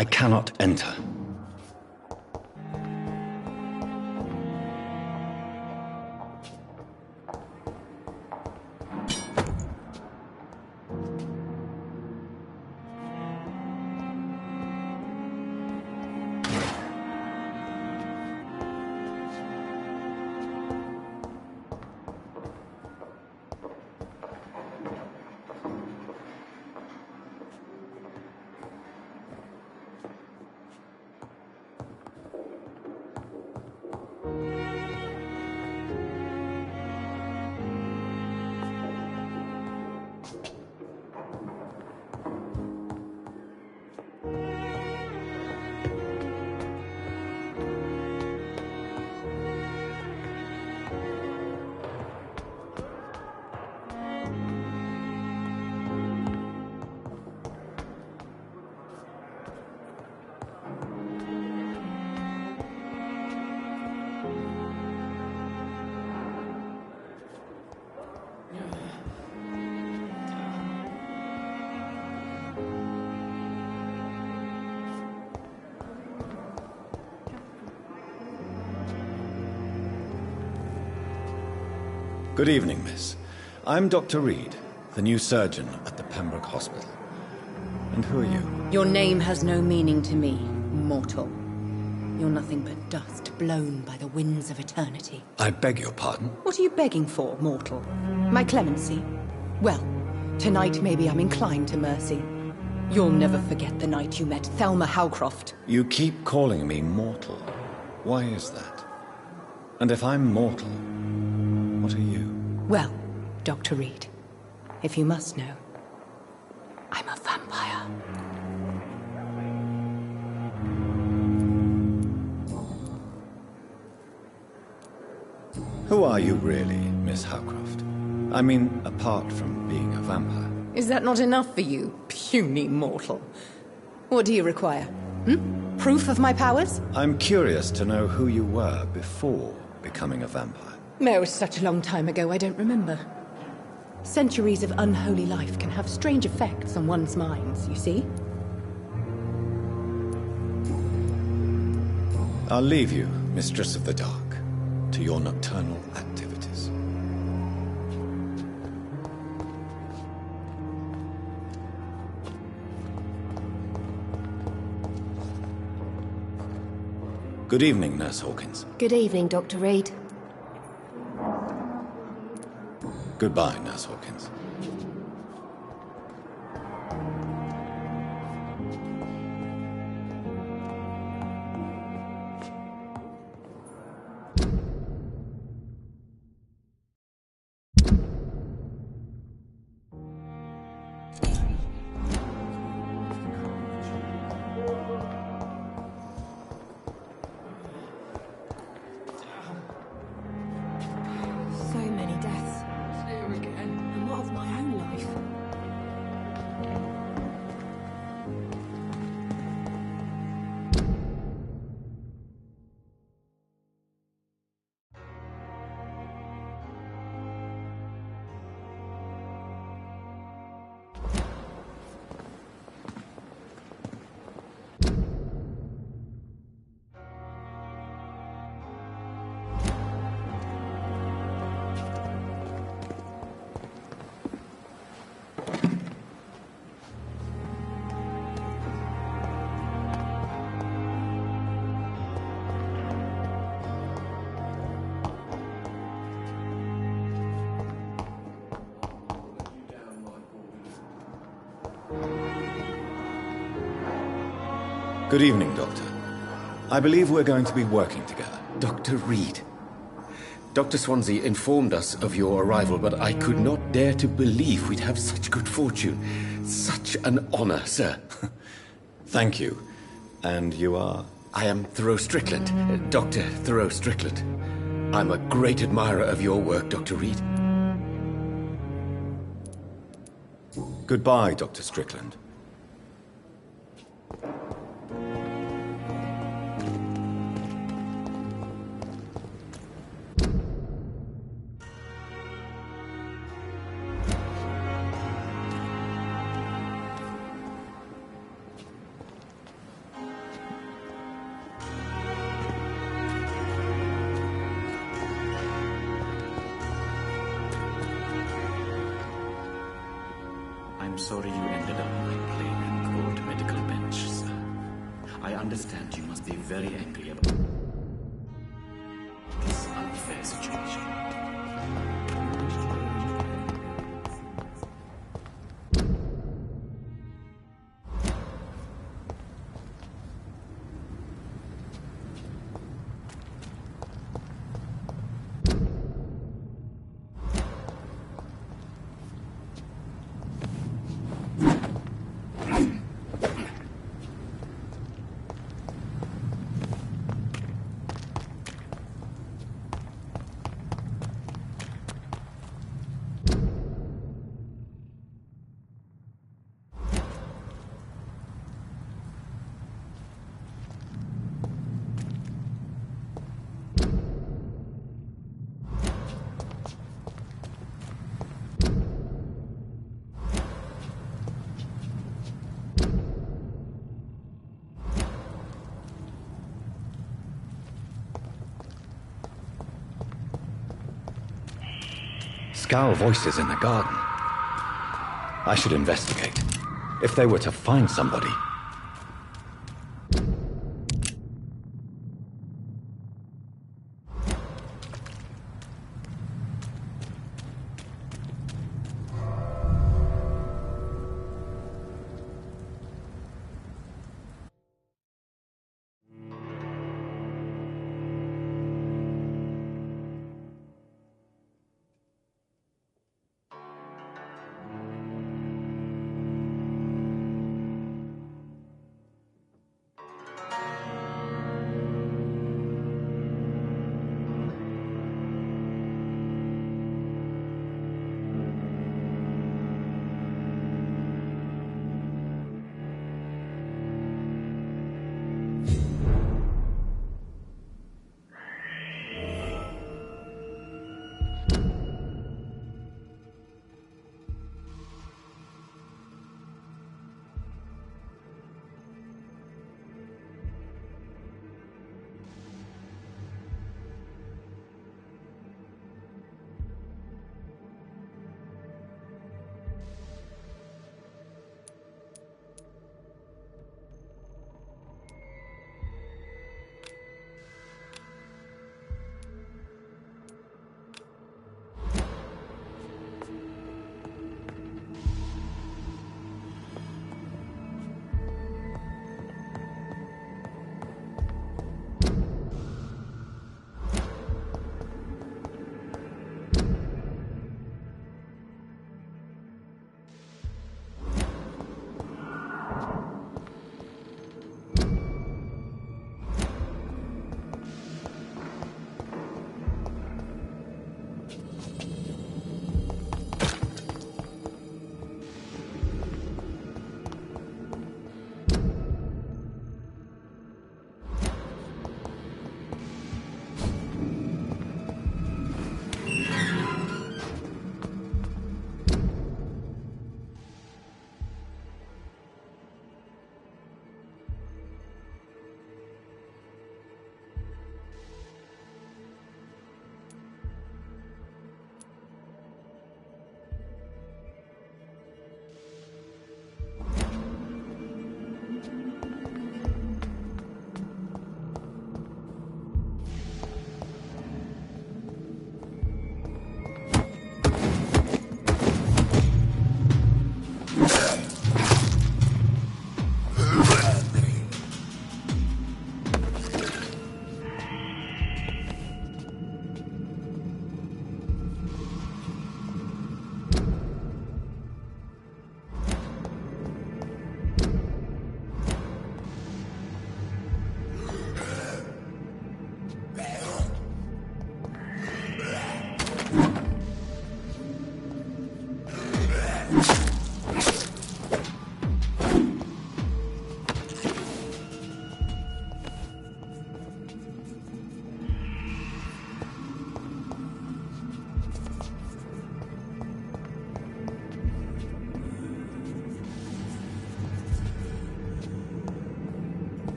I cannot enter. Good evening, miss. I'm Dr. Reed, the new surgeon at the Pembroke Hospital. And who are you? Your name has no meaning to me, mortal. You're nothing but dust blown by the winds of eternity. I beg your pardon? What are you begging for, mortal? My clemency? Well, tonight maybe I'm inclined to mercy. You'll never forget the night you met Thelma Howcroft. You keep calling me mortal. Why is that? And if I'm mortal, what are you? Well, Dr. Reed, if you must know, I'm a vampire. Who are you really, Miss Howcroft? I mean, apart from being a vampire. Is that not enough for you, puny mortal? What do you require? Proof of my powers? I'm curious to know who you were before becoming a vampire. It was such a long time ago, I don't remember. Centuries of unholy life can have strange effects on one's minds, you see? I'll leave you, Mistress of the Dark, to your nocturnal activities. Good evening, Nurse Hawkins. Good evening, Dr. Reed. Goodbye, Nurse Hawkins. Good evening, Doctor. I believe we're going to be working together. Dr. Reed. Dr. Swansea informed us of your arrival, but I could not dare to believe we'd have such good fortune. Such an honor, sir. Thank you. And you are? I am Thoreau Strickland, Dr. Thoreau Strickland. I'm a great admirer of your work, Dr. Reed. Goodbye, Dr. Strickland. sorry you ended up on a plain and cold medical bench, sir. I understand you must be very angry about this unfair situation. Scowl voices in the garden. I should investigate. If they were to find somebody.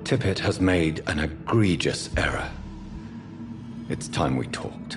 Tippett has made an egregious error. It's time we talked.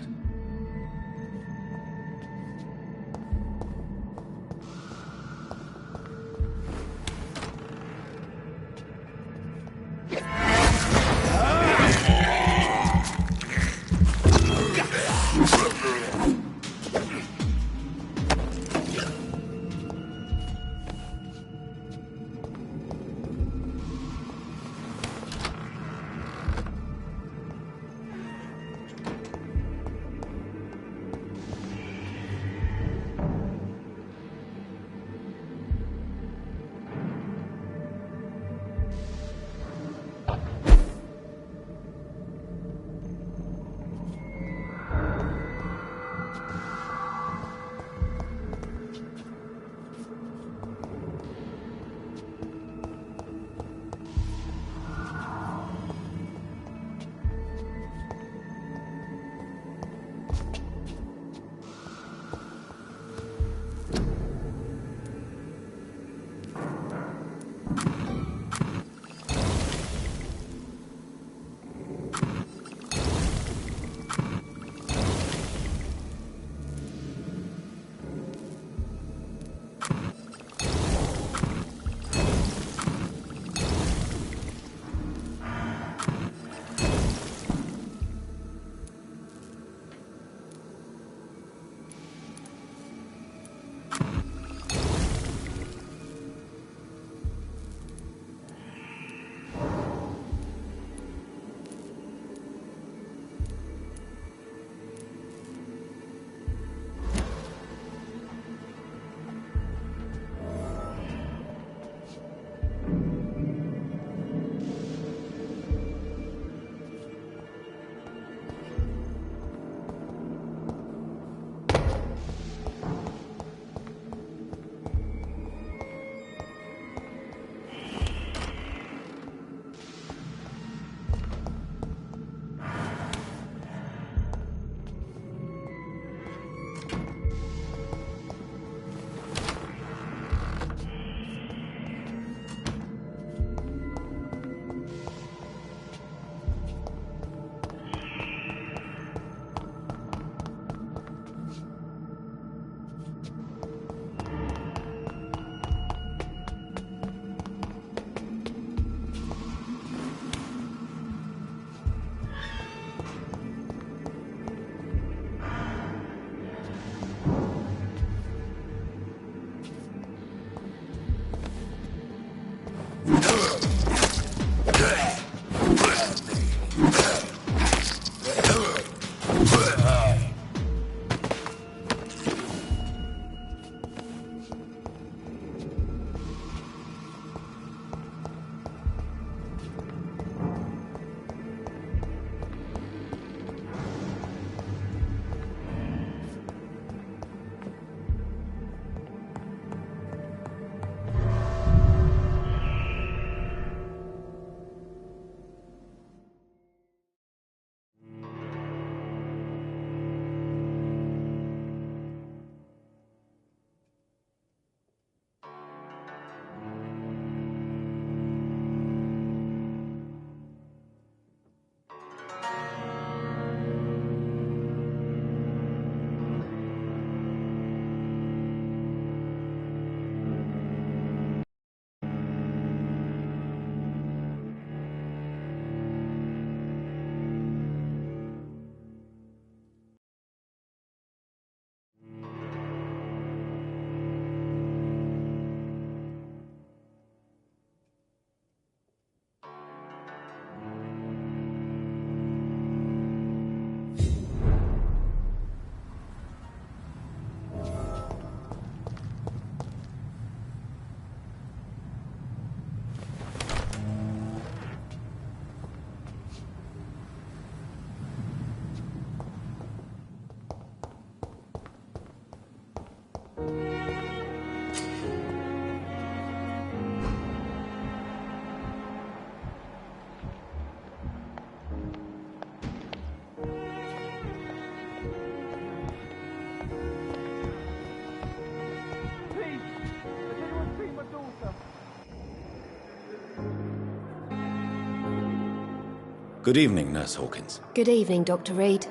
Good evening, Nurse Hawkins. Good evening, Dr. Reed.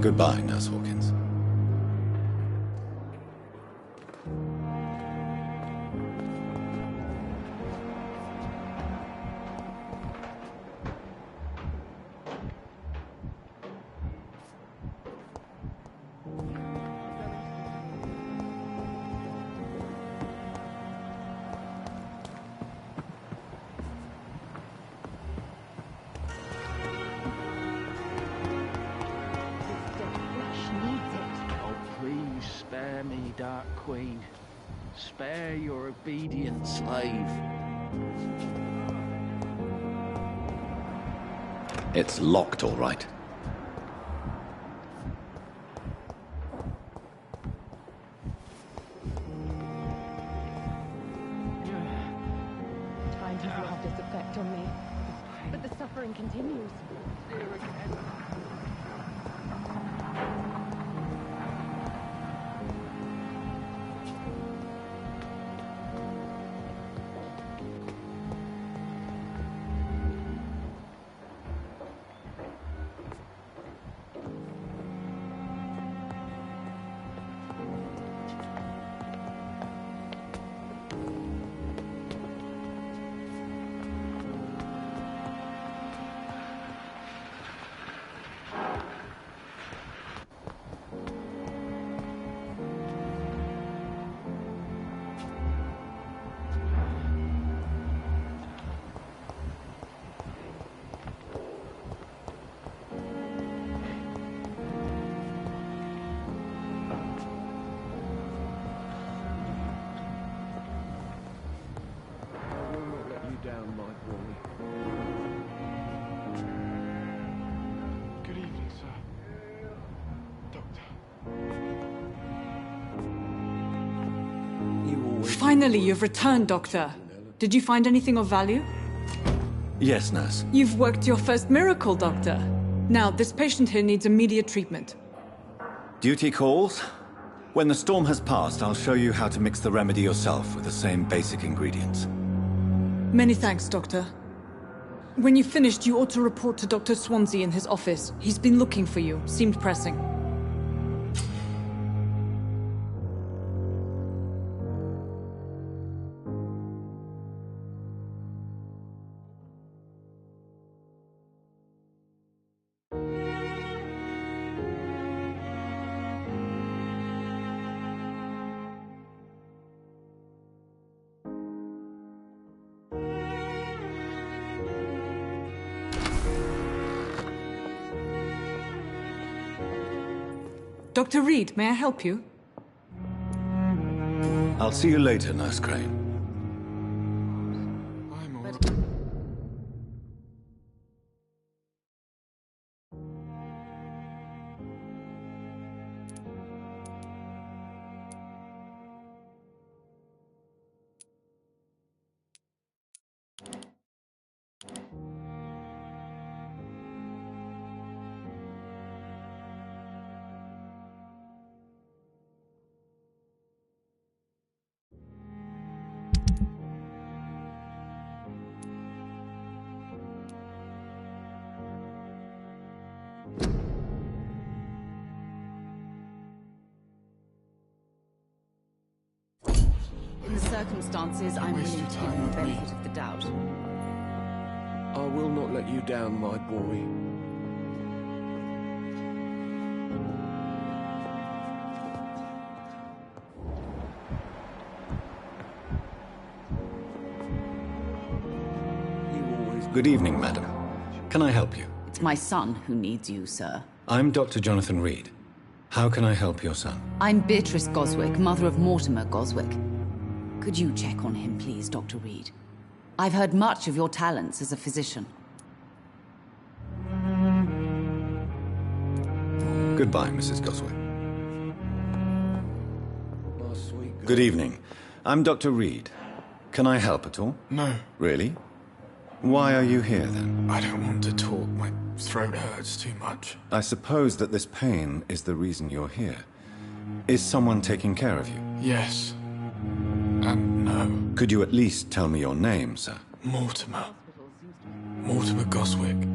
Goodbye, Nurse Hawkins. Spare me, Dark Queen. Spare your obedient slave. It's locked, all right. Time to have this effect on me. But the suffering continues. Down, my boy. Good evening, sir. Doctor. You always... Finally, you've returned, Doctor. Did you find anything of value? Yes, Nurse. You've worked your first miracle, Doctor. Now, this patient here needs immediate treatment. Duty calls. When the storm has passed, I'll show you how to mix the remedy yourself with the same basic ingredients. Many thanks, Doctor. When you've finished, you ought to report to Dr. Swansea in his office. He's been looking for you. Seemed pressing. Dr. Reed, may I help you? I'll see you later, Nurse Crane. I'm all right. In the circumstances, I'm waste willing your to give time you the with me. benefit of the doubt. I will not let you down, my boy. You always... Good evening, madam. Can I help you? It's my son who needs you, sir. I'm Dr. Jonathan Reed. How can I help your son? I'm Beatrice Goswick, mother of Mortimer Goswick. Could you check on him, please, Dr. Reed? I've heard much of your talents as a physician. Goodbye, Mrs. Goswick. My sweet girl. Good evening. I'm Dr. Reed. Can I help at all? No, Really? Why are you here, then? I don't want to talk. My throat hurts too much. I suppose that this pain is the reason you're here. Is someone taking care of you? Yes. And no. Could you at least tell me your name, sir? Mortimer. Mortimer Goswick.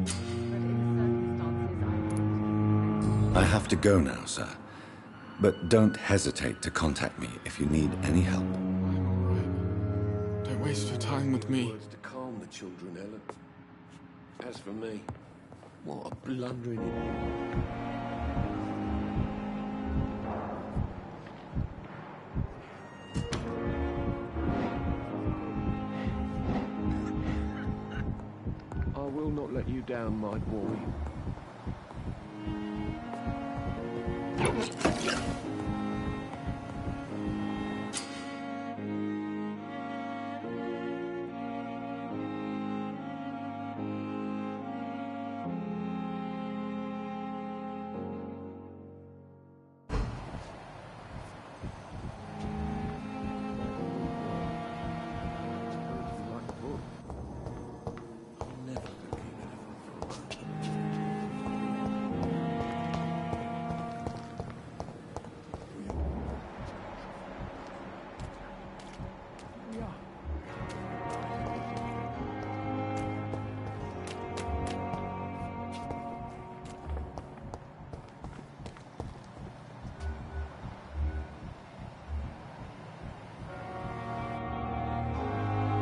I have to go now, sir. But don't hesitate to contact me if you need any help. I'm all right. Don't waste your time with me. Words to calm the children, Ellen. As for me, what a blundering idiot. I will not let you down, my boy.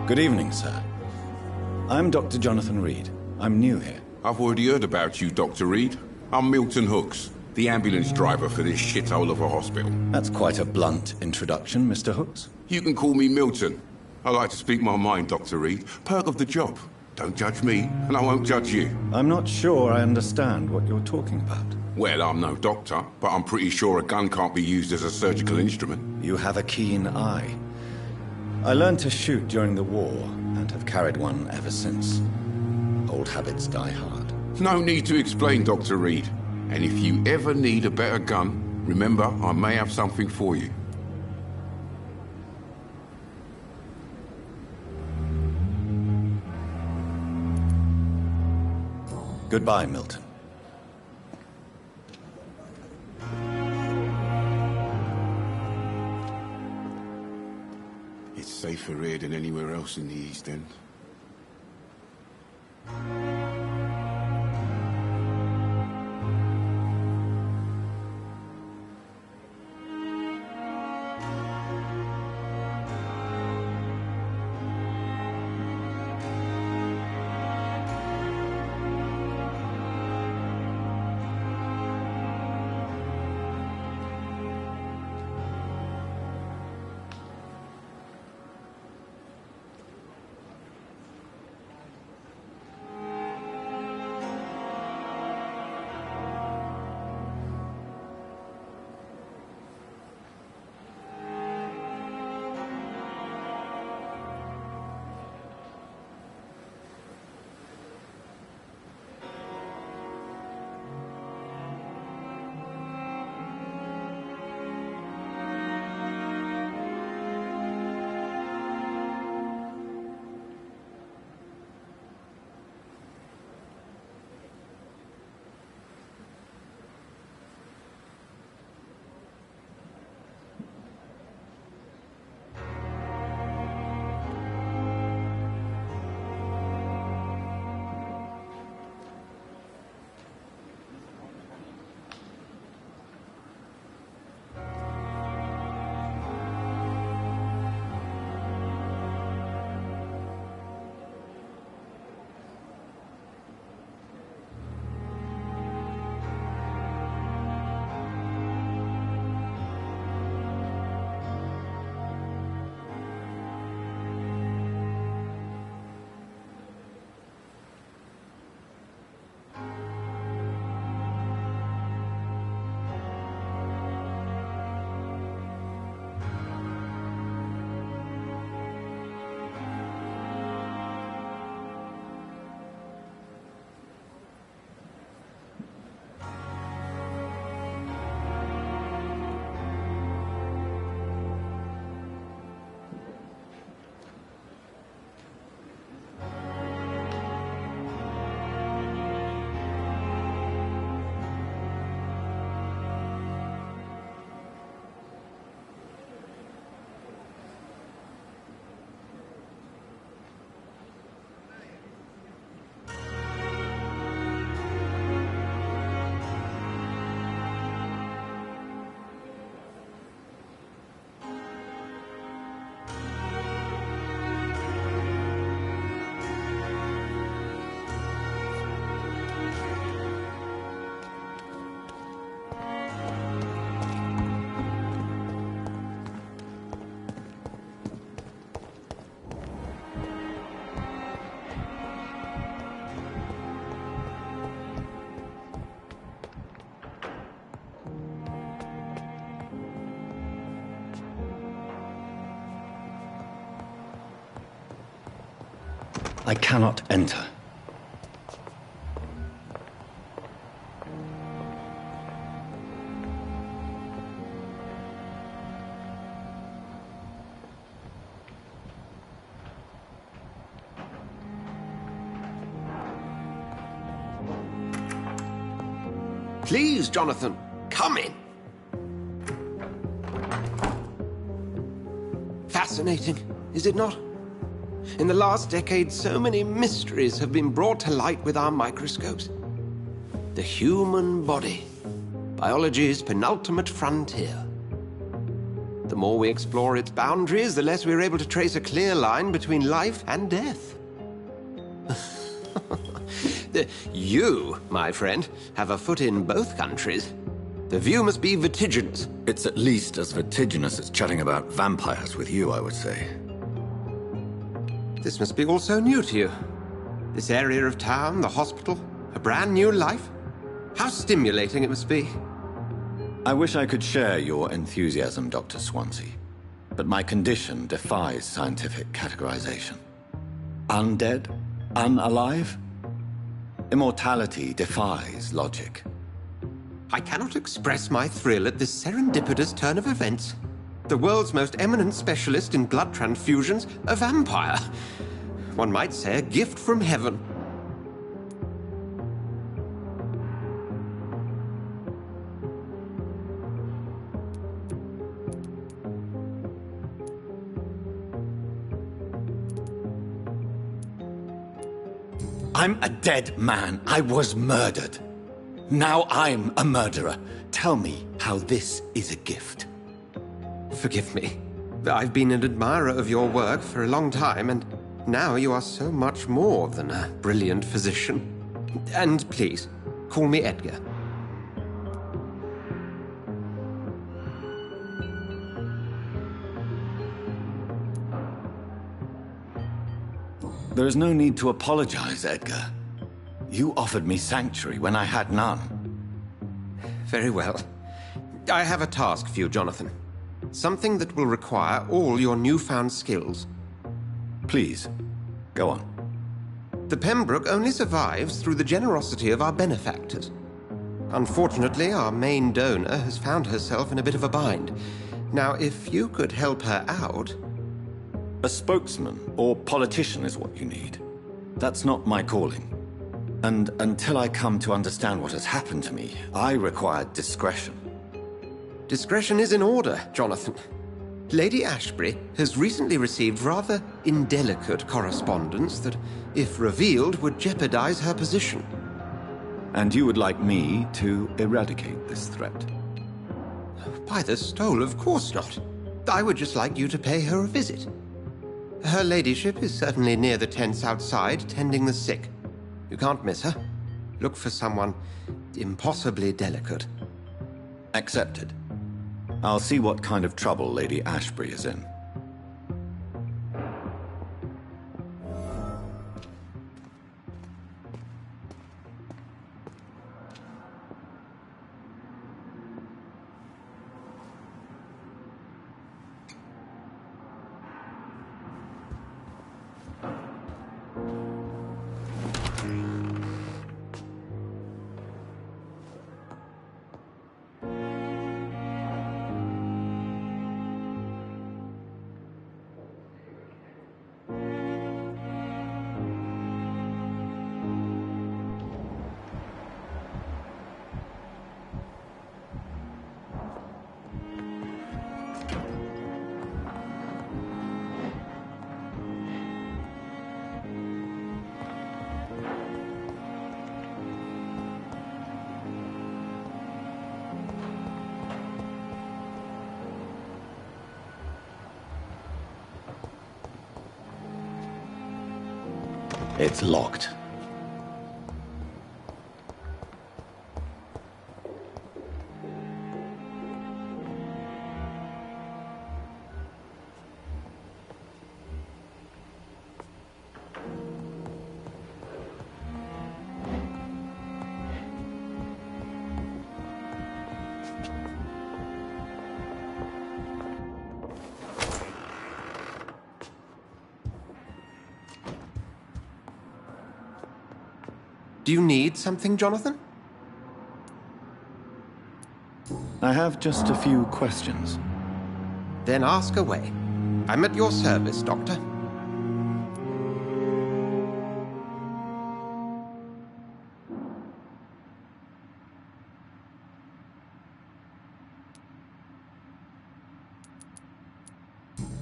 Good evening, sir. I'm Dr. Jonathan Reed. I'm new here. I've already heard about you, Dr. Reed. I'm Milton Hooks, the ambulance driver for this shithole of a hospital. That's quite a blunt introduction, Mr. Hooks. You can call me Milton. I like to speak my mind, Dr. Reed. Perk of the job. Don't judge me, and I won't judge you. I'm not sure I understand what you're talking about. Well, I'm no doctor, but I'm pretty sure a gun can't be used as a surgical instrument. You have a keen eye. I learned to shoot during the war, and have carried one ever since. Old habits die hard. No need to explain, Dr. Reed. And if you ever need a better gun, remember, I may have something for you. Goodbye, Milton. It's safer here than anywhere else in the East End. I cannot enter. Please, Jonathan, come in. Fascinating, is it not? In the last decade, so many mysteries have been brought to light with our microscopes. The human body, biology's penultimate frontier. The more we explore its boundaries, the less we're able to trace a clear line between life and death. You, my friend, have a foot in both countries. The view must be vertiginous. It's at least as vertiginous as chatting about vampires with you, I would say. This must be all so new to you. This area of town, the hospital, a brand new life. How stimulating it must be. I wish I could share your enthusiasm, Dr. Swansea, but my condition defies scientific categorization. Undead? Unalive? Immortality defies logic. I cannot express my thrill at this serendipitous turn of events. The world's most eminent specialist in blood transfusions, a vampire. One might say a gift from heaven. I'm a dead man. I was murdered. Now I'm a murderer. Tell me how this is a gift. Forgive me. I've been an admirer of your work for a long time, and now you are so much more than a brilliant physician. And please, call me Edgar. There is no need to apologize, Edgar. You offered me sanctuary when I had none. Very well. I have a task for you, Jonathan. Something that will require all your newfound skills. Please, go on. The Pembroke only survives through the generosity of our benefactors. Unfortunately, our main donor has found herself in a bit of a bind. Now, if you could help her out... A spokesman or politician is what you need. That's not my calling. And until I come to understand what has happened to me, I require discretion. Discretion is in order, Jonathan. Lady Ashbury has recently received rather indelicate correspondence that, if revealed, would jeopardize her position. And you would like me to eradicate this threat? By the stole, of course not. I would just like you to pay her a visit. Her ladyship is certainly near the tents outside, tending the sick. You can't miss her. Look for someone impossibly delicate. Accepted. I'll see what kind of trouble Lady Ashbury is in. It's locked. Do you need something, Jonathan? I have just a few questions. Then ask away. I'm at your service, Doctor.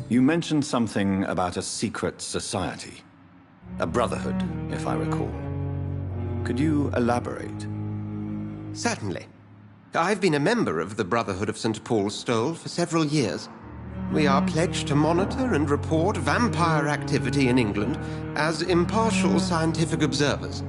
You mentioned something about a secret society. A brotherhood, if I recall. Could you elaborate? Certainly. I've been a member of the Brotherhood of St. Paul's Stole for several years. We are pledged to monitor and report vampire activity in England as impartial scientific observers.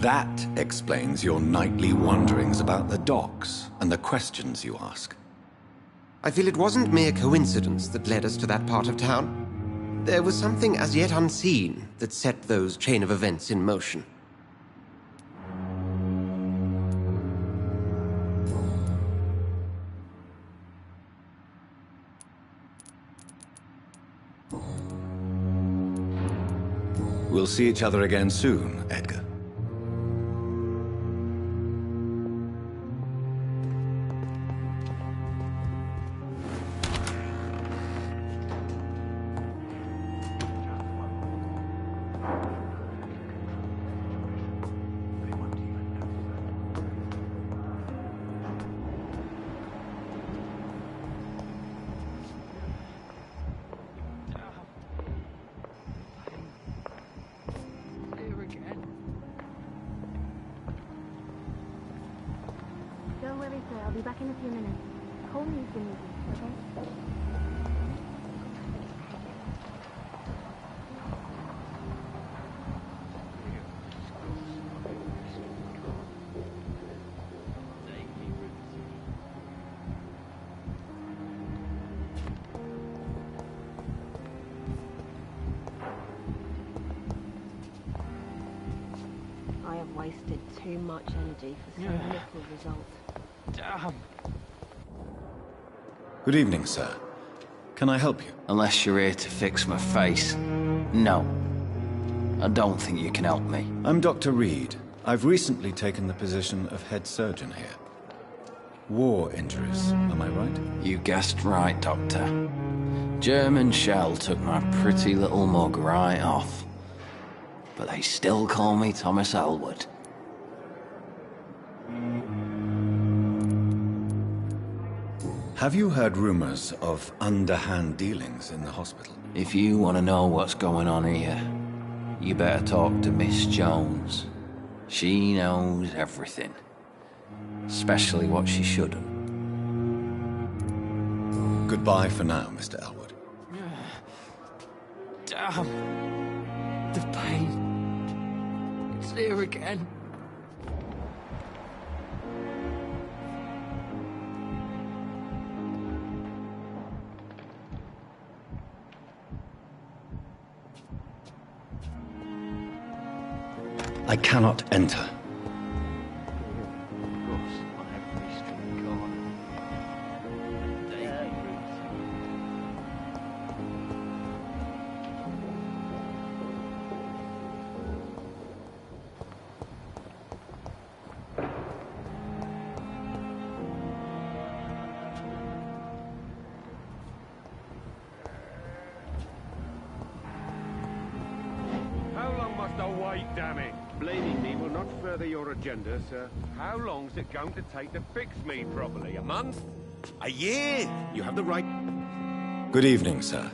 That explains your nightly wanderings about the docks and the questions you ask. I feel it wasn't mere coincidence that led us to that part of town. There was something as yet unseen that set those chain of events in motion. We'll see each other again soon, Edgar. Don't worry, sir. I'll be back in a few minutes. Call me if you need me, okay? I have wasted too much energy for so little result. Damn. Good evening, sir. Can I help you? Unless you're here to fix my face. No. I don't think you can help me. I'm Dr. Reed. I've recently taken the position of head surgeon here. War injuries, am I right? You guessed right, Doctor. German shell took my pretty little mug right off. But they still call me Thomas Elwood. Have you heard rumors of underhand dealings in the hospital? If you want to know what's going on here, you better talk to Miss Jones. She knows everything. Especially what she shouldn't. Goodbye for now, Mr. Elwood. Damn. The pain. It's here again. I cannot enter. How long must I wait, damn it? Blaming me will not further your agenda, sir. How long's it going to take to fix me properly? A month? A year? You have the right... Good evening, sir.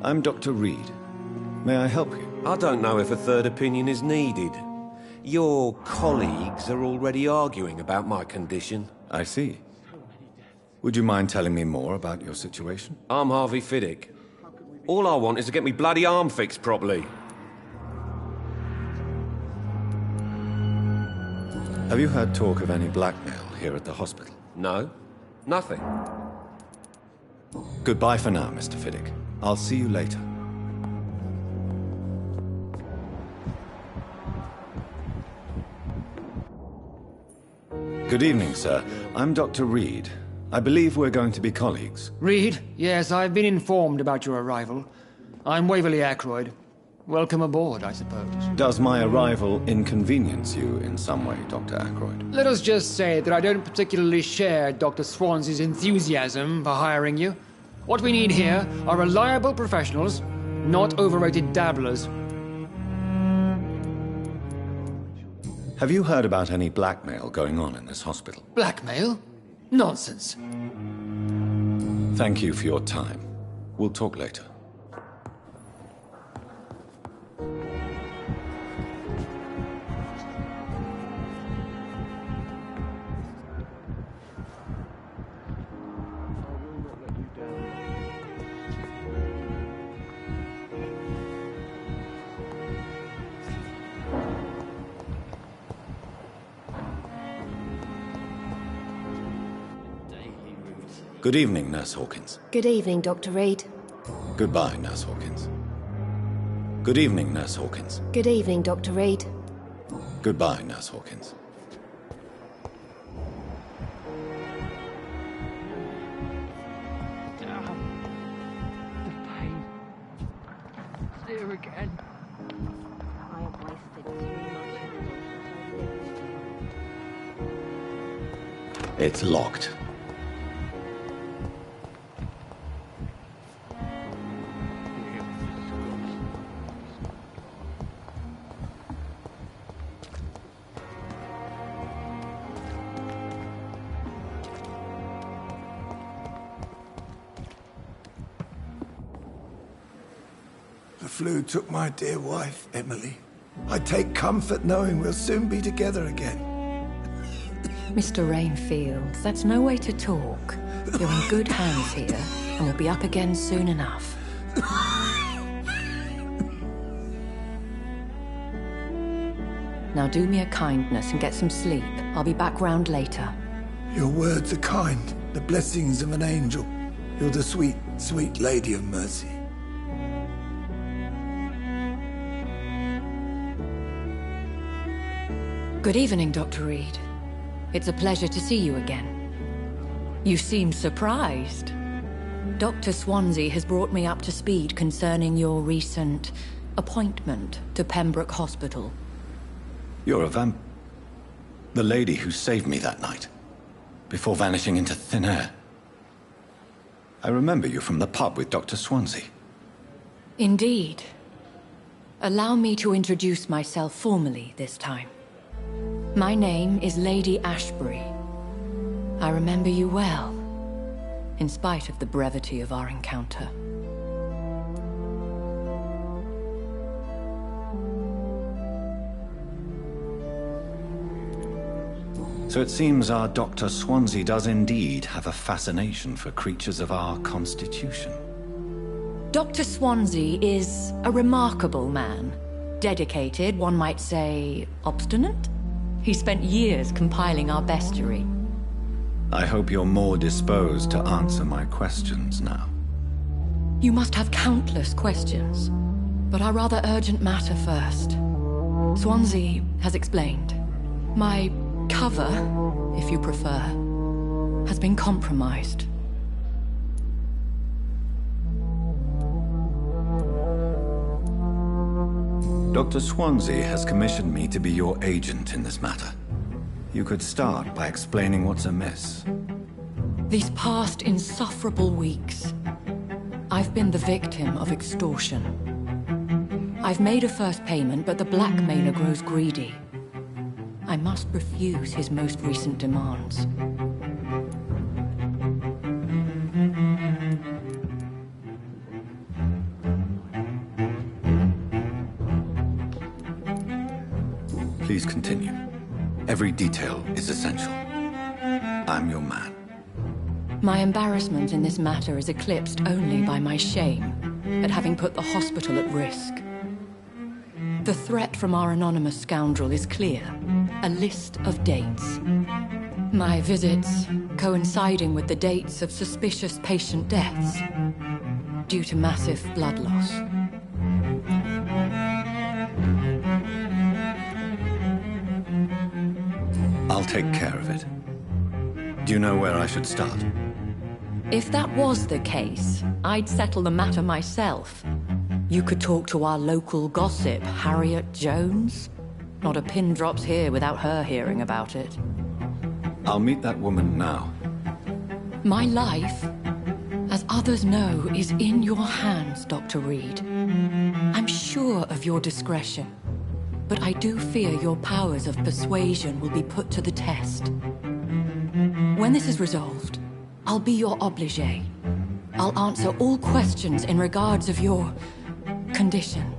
I'm Dr. Reed. May I help you? I don't know if a third opinion is needed. Your colleagues are already arguing about my condition. I see. Would you mind telling me more about your situation? I'm Harvey Fiddick. All I want is to get me bloody arm fixed properly. Have you heard talk of any blackmail here at the hospital? No. Nothing. Goodbye for now, Mr. Fiddick. I'll see you later. Good evening, sir. I'm Dr. Reed. I believe we're going to be colleagues. Reed? Yes, I've been informed about your arrival. I'm Waverly Ackroyd. Welcome aboard, I suppose. Does my arrival inconvenience you in some way, Dr. Ackroyd? Let us just say that I don't particularly share Dr. Swansea's enthusiasm for hiring you. What we need here are reliable professionals, not overrated dabblers. Have you heard about any blackmail going on in this hospital? Blackmail? Nonsense. Thank you for your time. We'll talk later. Good evening, Nurse Hawkins. Good evening, Dr. Reed. Goodbye, Nurse Hawkins. Good evening, Nurse Hawkins. Good evening, Dr. Reed. Goodbye, Nurse Hawkins. The pain. It's here again. I have wasted too much energy. It's locked. The flu took my dear wife, Emily. I take comfort knowing we'll soon be together again. Mr. Rainfield, that's no way to talk. You're in good hands here, and we'll be up again soon enough. Now do me a kindness and get some sleep. I'll be back round later. Your words are kind, the blessings of an angel. You're the sweet, sweet Lady of Mercy. Good evening, Dr. Reed. It's a pleasure to see you again. You seem surprised. Dr. Swansea has brought me up to speed concerning your recent appointment to Pembroke Hospital. You're a the lady who saved me that night, before vanishing into thin air. I remember you from the pub with Dr. Swansea. Indeed. Allow me to introduce myself formally this time. My name is Lady Ashbury. I remember you well, in spite of the brevity of our encounter. So it seems our Dr. Swansea does indeed have a fascination for creatures of our constitution. Dr. Swansea is a remarkable man. Dedicated, one might say, obstinate? He spent years compiling our bestiary. I hope you're more disposed to answer my questions now. You must have countless questions, but our rather urgent matter first. Swansea has explained. My cover, if you prefer, has been compromised. Dr. Swansea has commissioned me to be your agent in this matter. You could start by explaining what's amiss. These past insufferable weeks, I've been the victim of extortion. I've made a first payment, but the blackmailer grows greedy. I must refuse his most recent demands. Please continue. Every detail is essential. I'm your man. My embarrassment in this matter is eclipsed only by my shame at having put the hospital at risk. The threat from our anonymous scoundrel is clear. A list of dates. My visits coinciding with the dates of suspicious patient deaths due to massive blood loss. I'll take care of it. Do you know where I should start? If that was the case, I'd settle the matter myself. You could talk to our local gossip, Harriet Jones. Not a pin drops here without her hearing about it. I'll meet that woman now. My life, as others know, is in your hands, Dr. Reed. I'm sure of your discretion, but I do fear your powers of persuasion will be put to the test. When this is resolved, I'll be your obligé. I'll answer all questions in regards of your condition.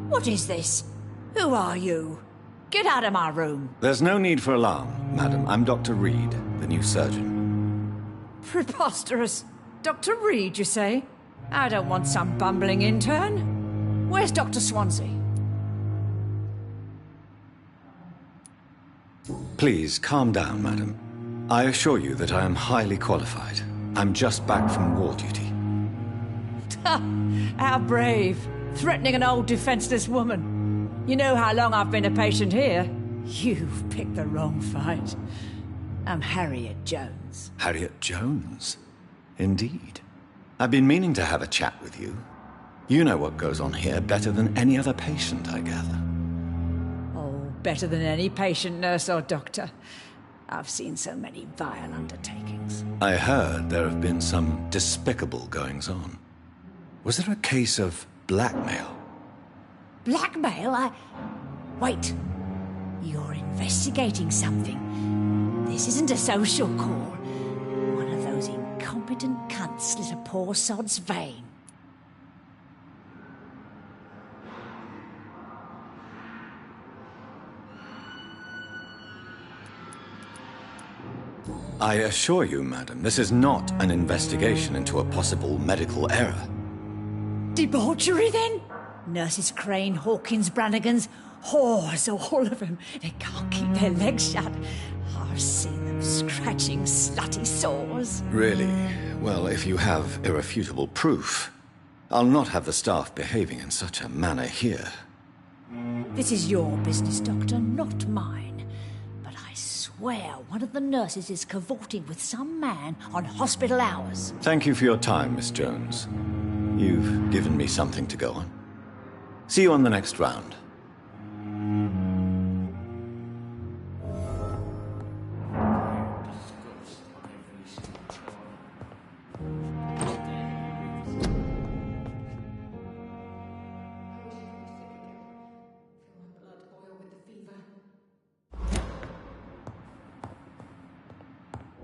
What is this? Who are you? Get out of my room. There's no need for alarm, madam. I'm Dr. Reed, the new surgeon. Preposterous. Dr. Reed, you say? I don't want some bumbling intern. Where's Dr. Swansea? Please, calm down, madam. I assure you that I am highly qualified. I'm just back from war duty. How brave. Threatening an old defenseless woman. You know how long I've been a patient here? You've picked the wrong fight. I'm Harriet Jones. Harriet Jones? Indeed. I've been meaning to have a chat with you. You know what goes on here better than any other patient, I gather. Oh, better than any patient, nurse or doctor. I've seen so many vile undertakings. I heard there have been some despicable goings-on. Was there a case of blackmail? Blackmail? Wait. You're investigating something. This isn't a social call. One of those incompetent cunts slit a poor sod's vein. I assure you, madam, this is not an investigation into a possible medical error. Debauchery, then? Nurses Crane, Hawkins, Brannigans, whores, all of them. They can't keep their legs shut. I've seen them scratching slutty sores. Really? Well, if you have irrefutable proof, I'll not have the staff behaving in such a manner here. This is your business, Doctor, not mine. But I swear one of the nurses is cavorting with some man on hospital hours. Thank you for your time, Miss Jones. You've given me something to go on. See you on the next round.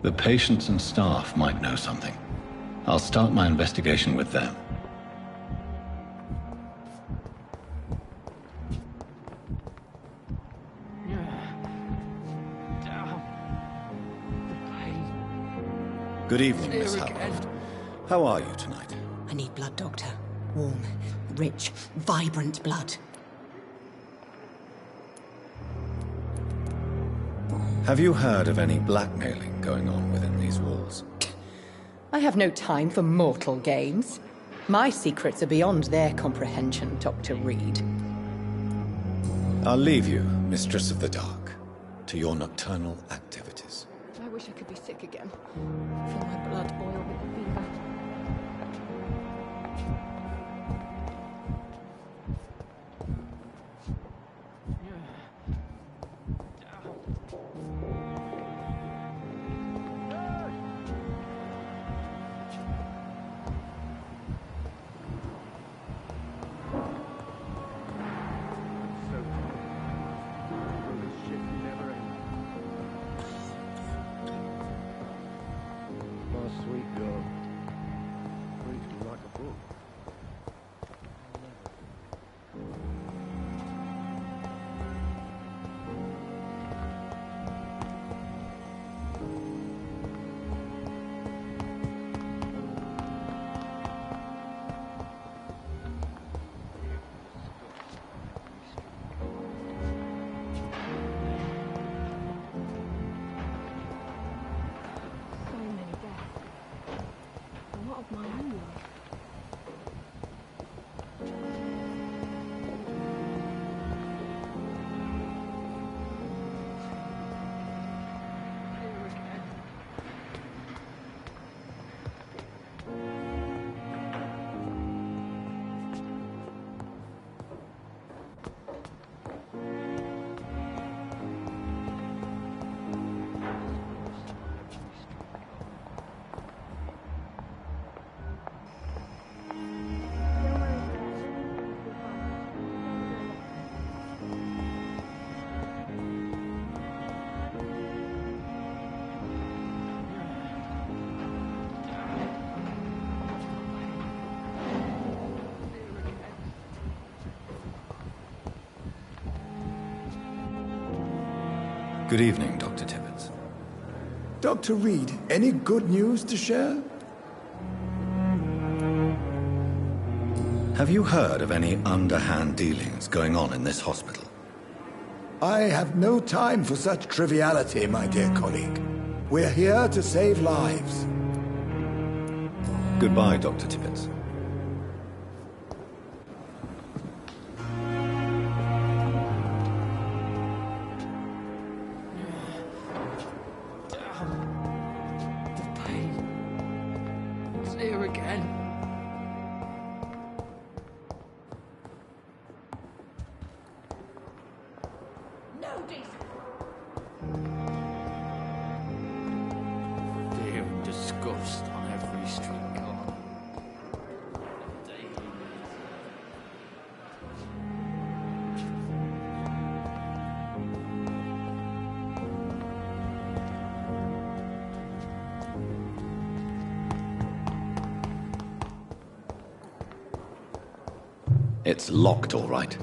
The patients and staff might know something. I'll start my investigation with them. Good evening, Miss Howard. How are you tonight? I need blood, Doctor. Warm, rich, vibrant blood. Have you heard of any blackmailing going on within these walls? I have no time for mortal games. My secrets are beyond their comprehension, Dr. Reed. I'll leave you, Mistress of the Dark, to your nocturnal activities. I wish I could be sick again. Feel my blood boil with the fever. Good evening, Dr. Tibbets. Dr. Reed, any good news to share? Have you heard of any underhand dealings going on in this hospital? I have no time for such triviality, my dear colleague. We're here to save lives. Goodbye, Dr. Tibbets. The pain. It's here again. No decent. Fear and disgust on every street corner. It's locked, all right.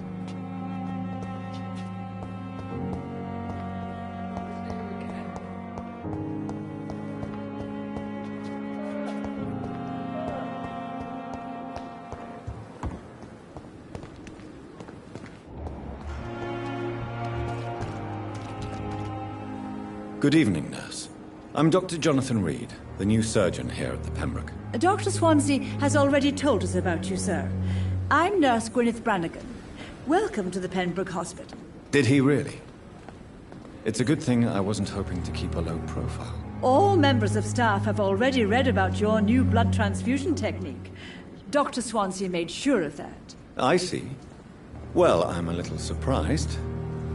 Good evening, nurse. I'm Dr. Jonathan Reed, the new surgeon here at the Pembroke. Dr. Swansea has already told us about you, sir. I'm Nurse Gwyneth Brannigan. Welcome to the Pembroke Hospital. Did he really? It's a good thing I wasn't hoping to keep a low profile. All members of staff have already read about your new blood transfusion technique. Dr. Swansea made sure of that. I see. Well, I'm a little surprised,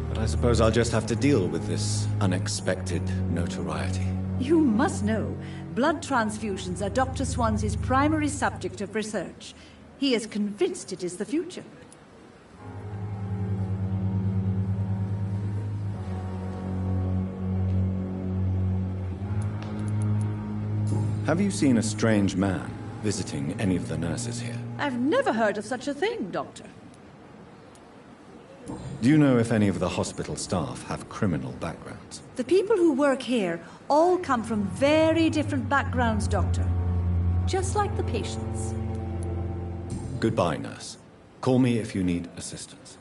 but I suppose I'll just have to deal with this unexpected notoriety. You must know, blood transfusions are Dr. Swansea's primary subject of research. He is convinced it is the future. Have you seen a strange man visiting any of the nurses here? I've never heard of such a thing, Doctor. Do you know if any of the hospital staff have criminal backgrounds? The people who work here all come from very different backgrounds, Doctor. Just like the patients. Goodbye, nurse. Call me if you need assistance.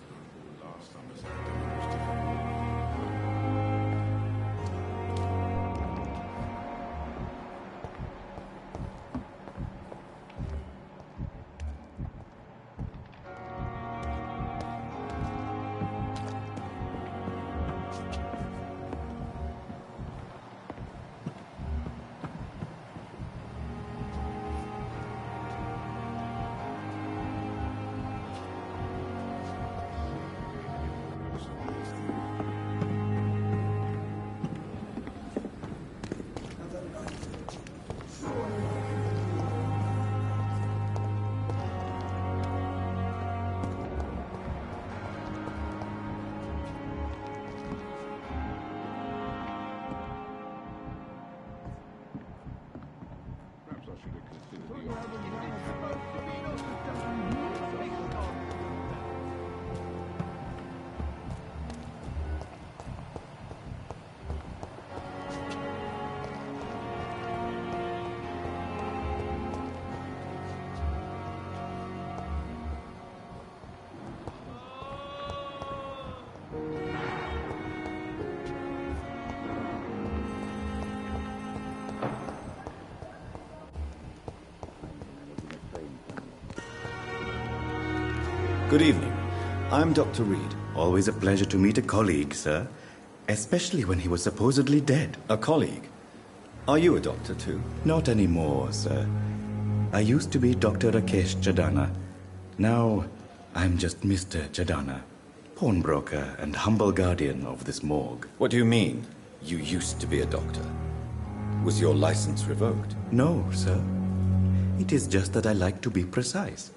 Good evening. I'm Dr. Reed. Always a pleasure to meet a colleague, sir. Especially when he was supposedly dead. A colleague? Are you a doctor too? Not anymore, sir. I used to be Dr. Rakesh Chadana. Now, I'm just Mr. Chadana, pawnbroker and humble guardian of this morgue. What do you mean, you used to be a doctor? Was your license revoked? No, sir. It is just that I like to be precise.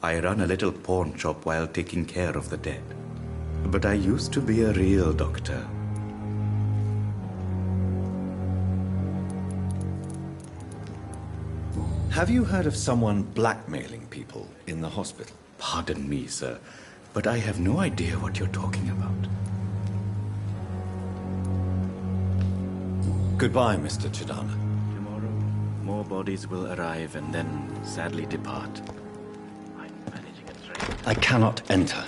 I run a little pawn shop while taking care of the dead. But I used to be a real doctor. Have you heard of someone blackmailing people in the hospital? Pardon me, sir, but I have no idea what you're talking about. Goodbye, Mr. Chidana. Tomorrow, more bodies will arrive and then sadly depart. I'm managing a train. I cannot enter.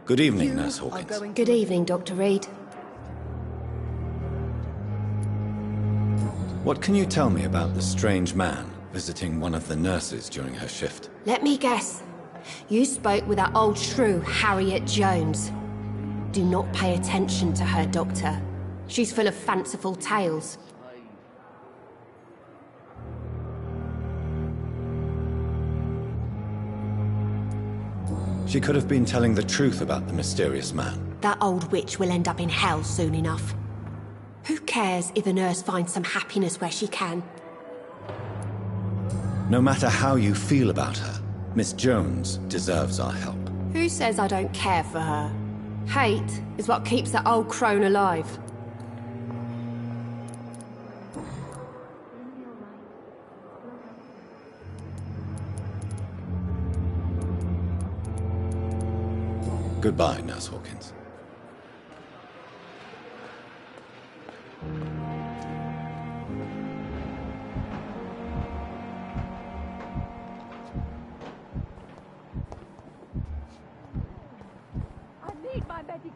Good evening, Nurse Hawkins. Good evening, Dr. Reed. What can you tell me about the strange man visiting one of the nurses during her shift? Let me guess. You spoke with that old shrew, Harriet Jones. Do not pay attention to her, Doctor. She's full of fanciful tales. She could have been telling the truth about the mysterious man. That old witch will end up in hell soon enough. Who cares if a nurse finds some happiness where she can? No matter how you feel about her, Miss Jones deserves our help. Who says I don't care for her? Hate is what keeps that old crone alive. Goodbye, Nurse Hawkins. I need my medical...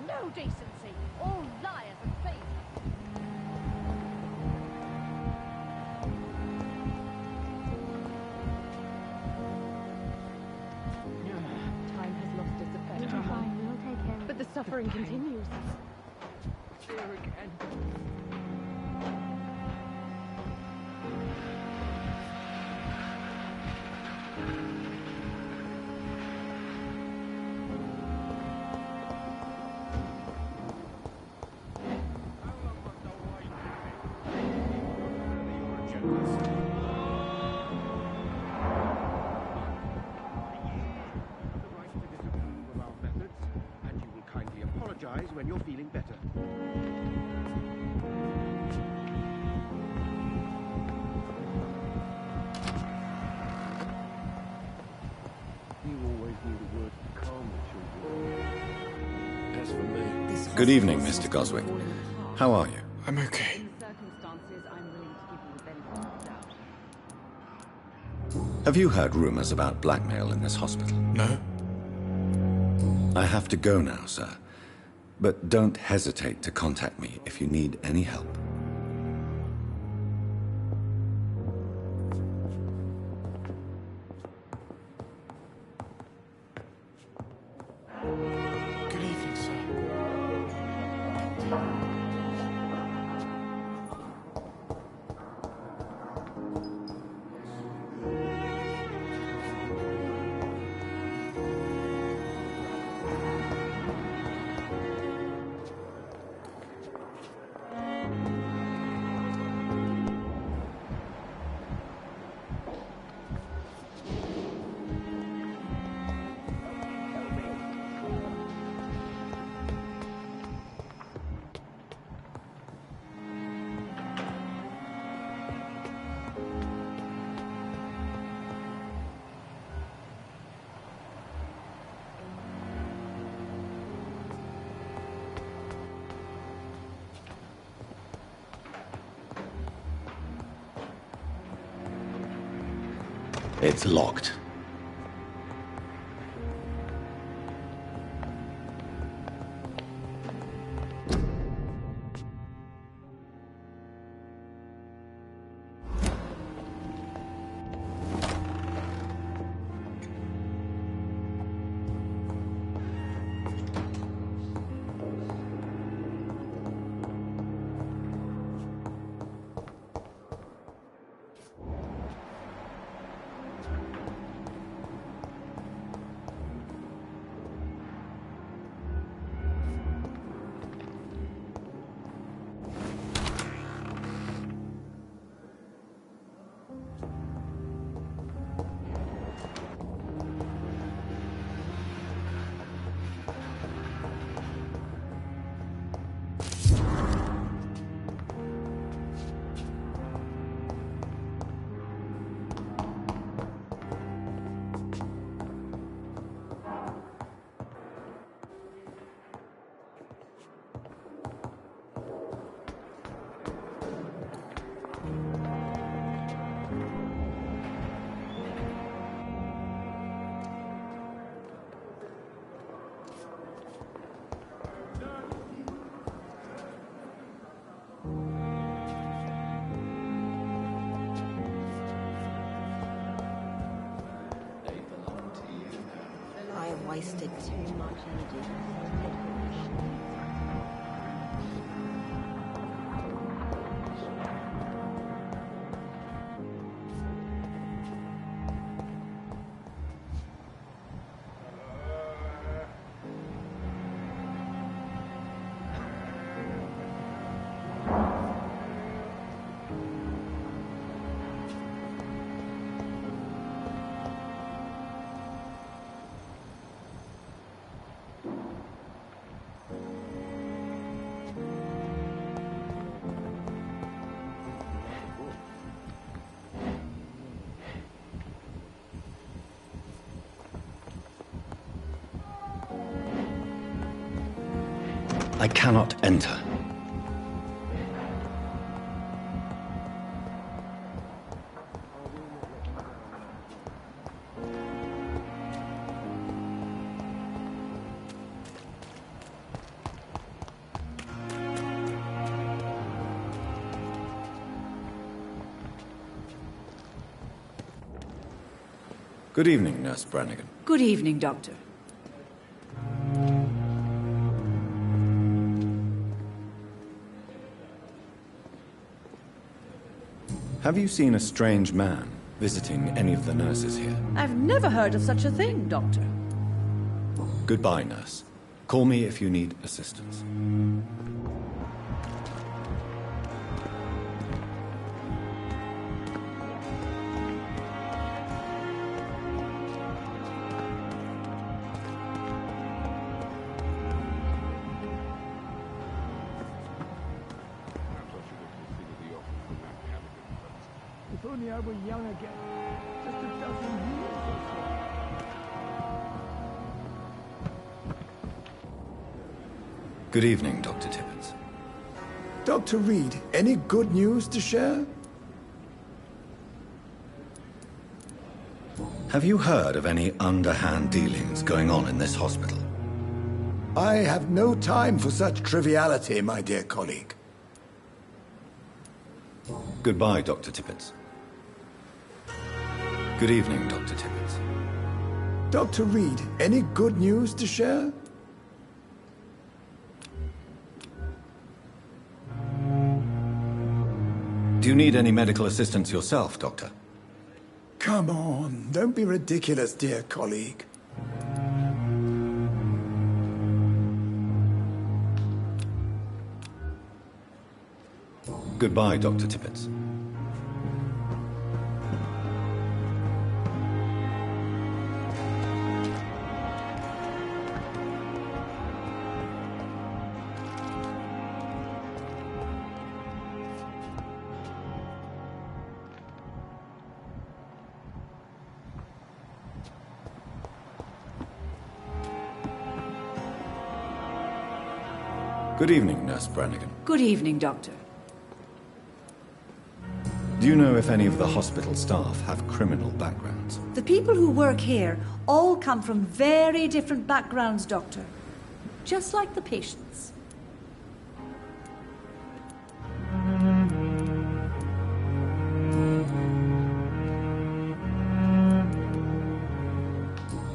No decency. All liars and thieves. Time has lost its effect. But the suffering continues. Here again. When you're feeling better. You always knew the words to calm the children. As for me... Good evening, Mr. Goswick. How are you? I'm okay. Have you heard rumors about blackmail in this hospital? No. I have to go now, sir. But don't hesitate to contact me if you need any help. Good evening, sir. It's locked. wasted too much energy. I cannot enter. Good evening, Nurse Brannigan. Good evening, Doctor. Have you seen a strange man visiting any of the nurses here? I've never heard of such a thing, Doctor. Goodbye, nurse. Call me if you need assistance. If only I were young again. Just a dozen years or so. Good evening, Dr. Tippett. Dr. Reed, any good news to share? Have you heard of any underhand dealings going on in this hospital? I have no time for such triviality, my dear colleague. Goodbye, Dr. Tippett. Good evening, Dr. Tippett. Dr. Reed, any good news to share? Do you need any medical assistance yourself, Doctor? Come on, don't be ridiculous, dear colleague. Goodbye, Dr. Tippett. Good evening, Nurse Brannigan. Good evening, Doctor. Do you know if any of the hospital staff have criminal backgrounds? The people who work here all come from very different backgrounds, Doctor. Just like the patients.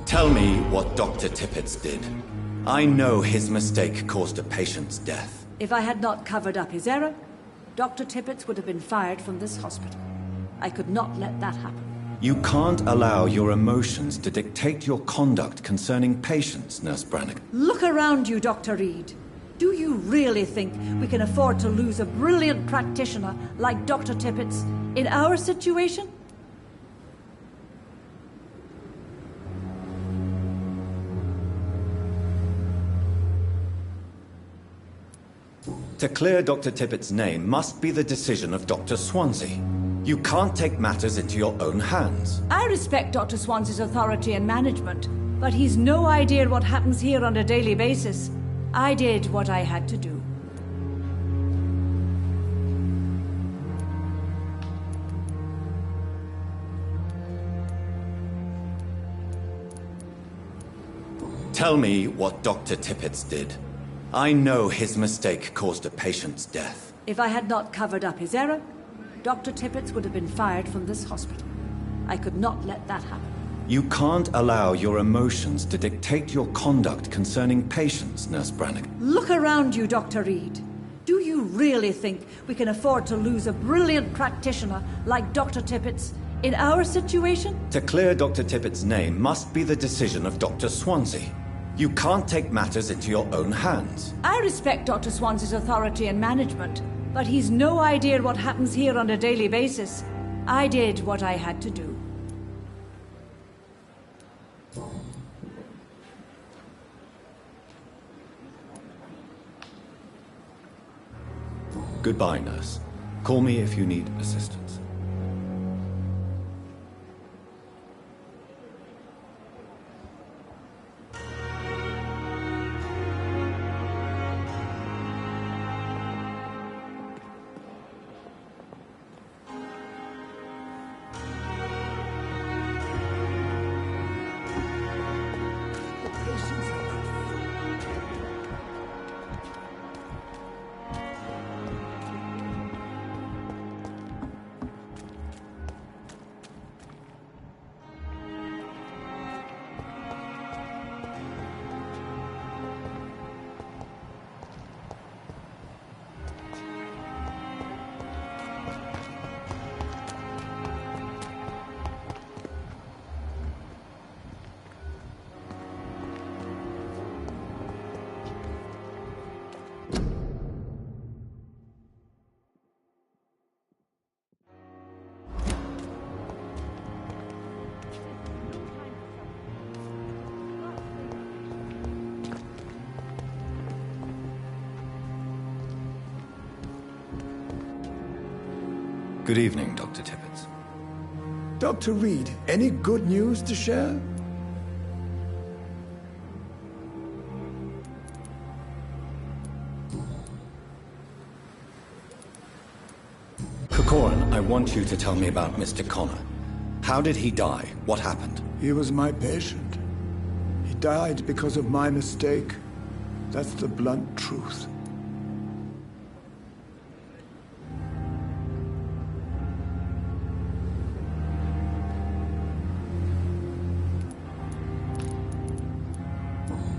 Tell me what Dr. Tippett did. I know his mistake caused a patient's death. If I had not covered up his error, Dr. Tippett would have been fired from this hospital. I could not let that happen. You can't allow your emotions to dictate your conduct concerning patients, Nurse Brannigan. Look around you, Dr. Reed. Do you really think we can afford to lose a brilliant practitioner like Dr. Tippett's in our situation? To clear Dr. Tippett's name must be the decision of Dr. Swansea. You can't take matters into your own hands. I respect Dr. Swansea's authority and management, but he's no idea what happens here on a daily basis. I did what I had to do. Tell me what Dr. Tippett did. I know his mistake caused a patient's death. If I had not covered up his error, Dr. Tippett would have been fired from this hospital. I could not let that happen. You can't allow your emotions to dictate your conduct concerning patients, Nurse Brannigan. Look around you, Dr. Reed. Do you really think we can afford to lose a brilliant practitioner like Dr. Tippett's in our situation? To clear Dr. Tippett's name must be the decision of Dr. Swansea. You can't take matters into your own hands. I respect Dr. Swansea's authority and management, but he's no idea what happens here on a daily basis. I did what I had to do. Goodbye, nurse. Call me if you need assistance. Good evening, Dr. Tippett. Dr. Reed, any good news to share? Corcoran, I want you to tell me about Mr. Connor. How did he die? What happened? He was my patient. He died because of my mistake. That's the blunt truth.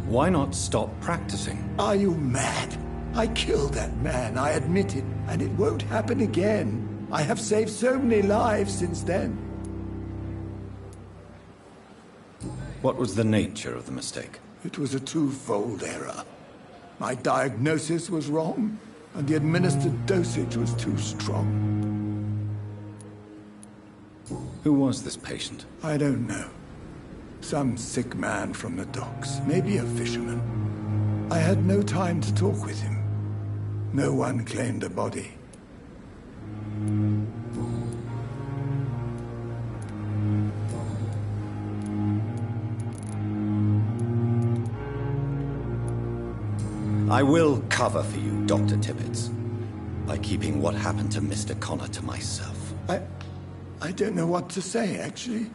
Why not stop practicing? Are you mad? I killed that man, I admit it, and it won't happen again. I have saved so many lives since then. What was the nature of the mistake? It was a twofold error. My diagnosis was wrong, and the administered dosage was too strong. Who was this patient? I don't know. Some sick man from the docks, maybe a fisherman. I had no time to talk with him. No one claimed a body. I will cover for you, Dr. Tippett, by keeping what happened to Mr. Connor to myself. I don't know what to say, actually.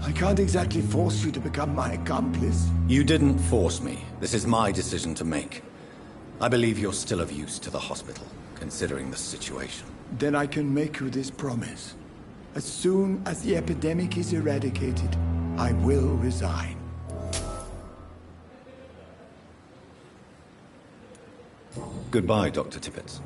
I can't exactly force you to become my accomplice. You didn't force me. This is my decision to make. I believe you're still of use to the hospital, considering the situation. Then I can make you this promise. As soon as the epidemic is eradicated, I will resign. Goodbye, Dr. Tippett.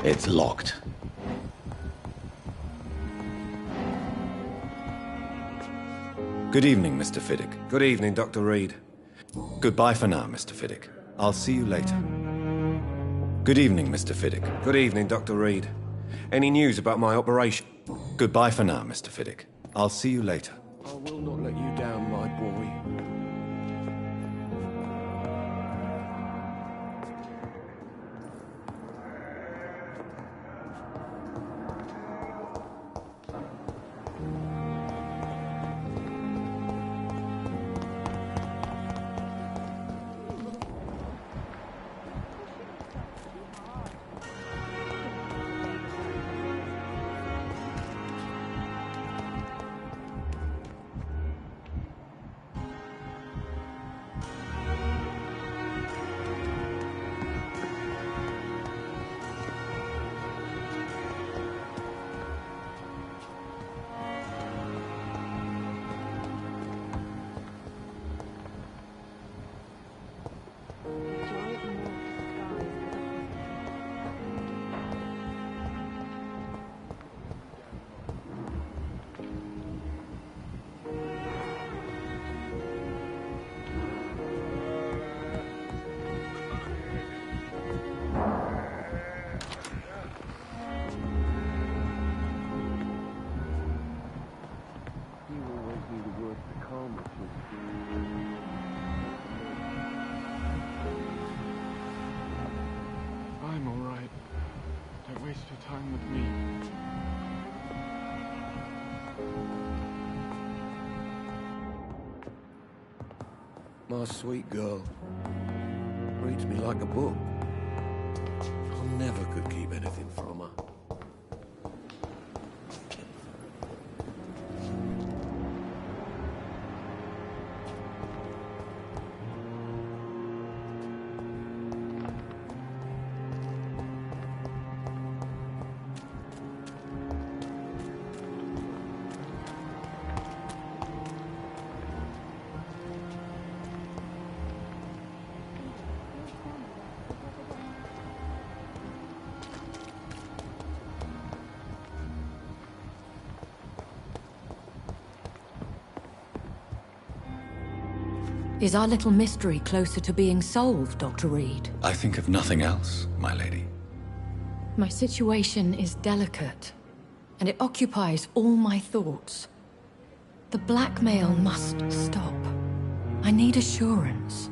It's locked. Good evening, Mr. Fiddick. Good evening, Dr. Reed. Goodbye for now, Mr. Fiddick. I'll see you later. Good evening, Mr. Fiddick. Good evening, Dr. Reed. Any news about my operation? Goodbye for now, Mr. Fiddick. I'll see you later. I will not let you down, my boy. I'm all right. Don't waste your time with me. My sweet girl. Reads me like a book. I never could keep anything from her. Is our little mystery closer to being solved, Dr. Reed? I think of nothing else, my lady. My situation is delicate, and it occupies all my thoughts. The blackmail must stop. I need assurance.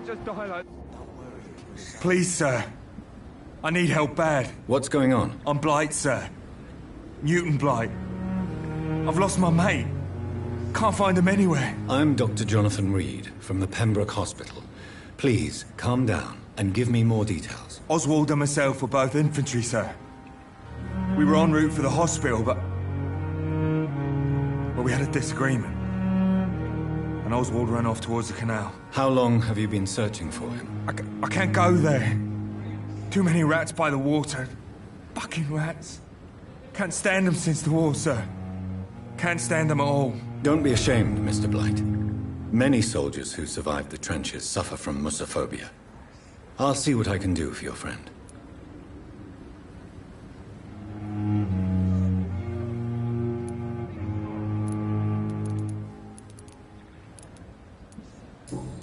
Just die like... Please, sir. I need help bad. What's going on? I'm Blight, sir. Newton Blight. I've lost my mate. Can't find him anywhere. I'm Dr. Jonathan Reed from the Pembroke Hospital. Please, calm down and give me more details. Oswald and myself were both infantry, sir. We were en route for the hospital, but we had a disagreement. And Oswald ran off towards the canal. How long have you been searching for him? I can't go there. Too many rats by the water. Fucking rats. Can't stand them since the war, sir. Can't stand them at all. Don't be ashamed, Mr. Blight. Many soldiers who survived the trenches suffer from musophobia. I'll see what I can do for your friend.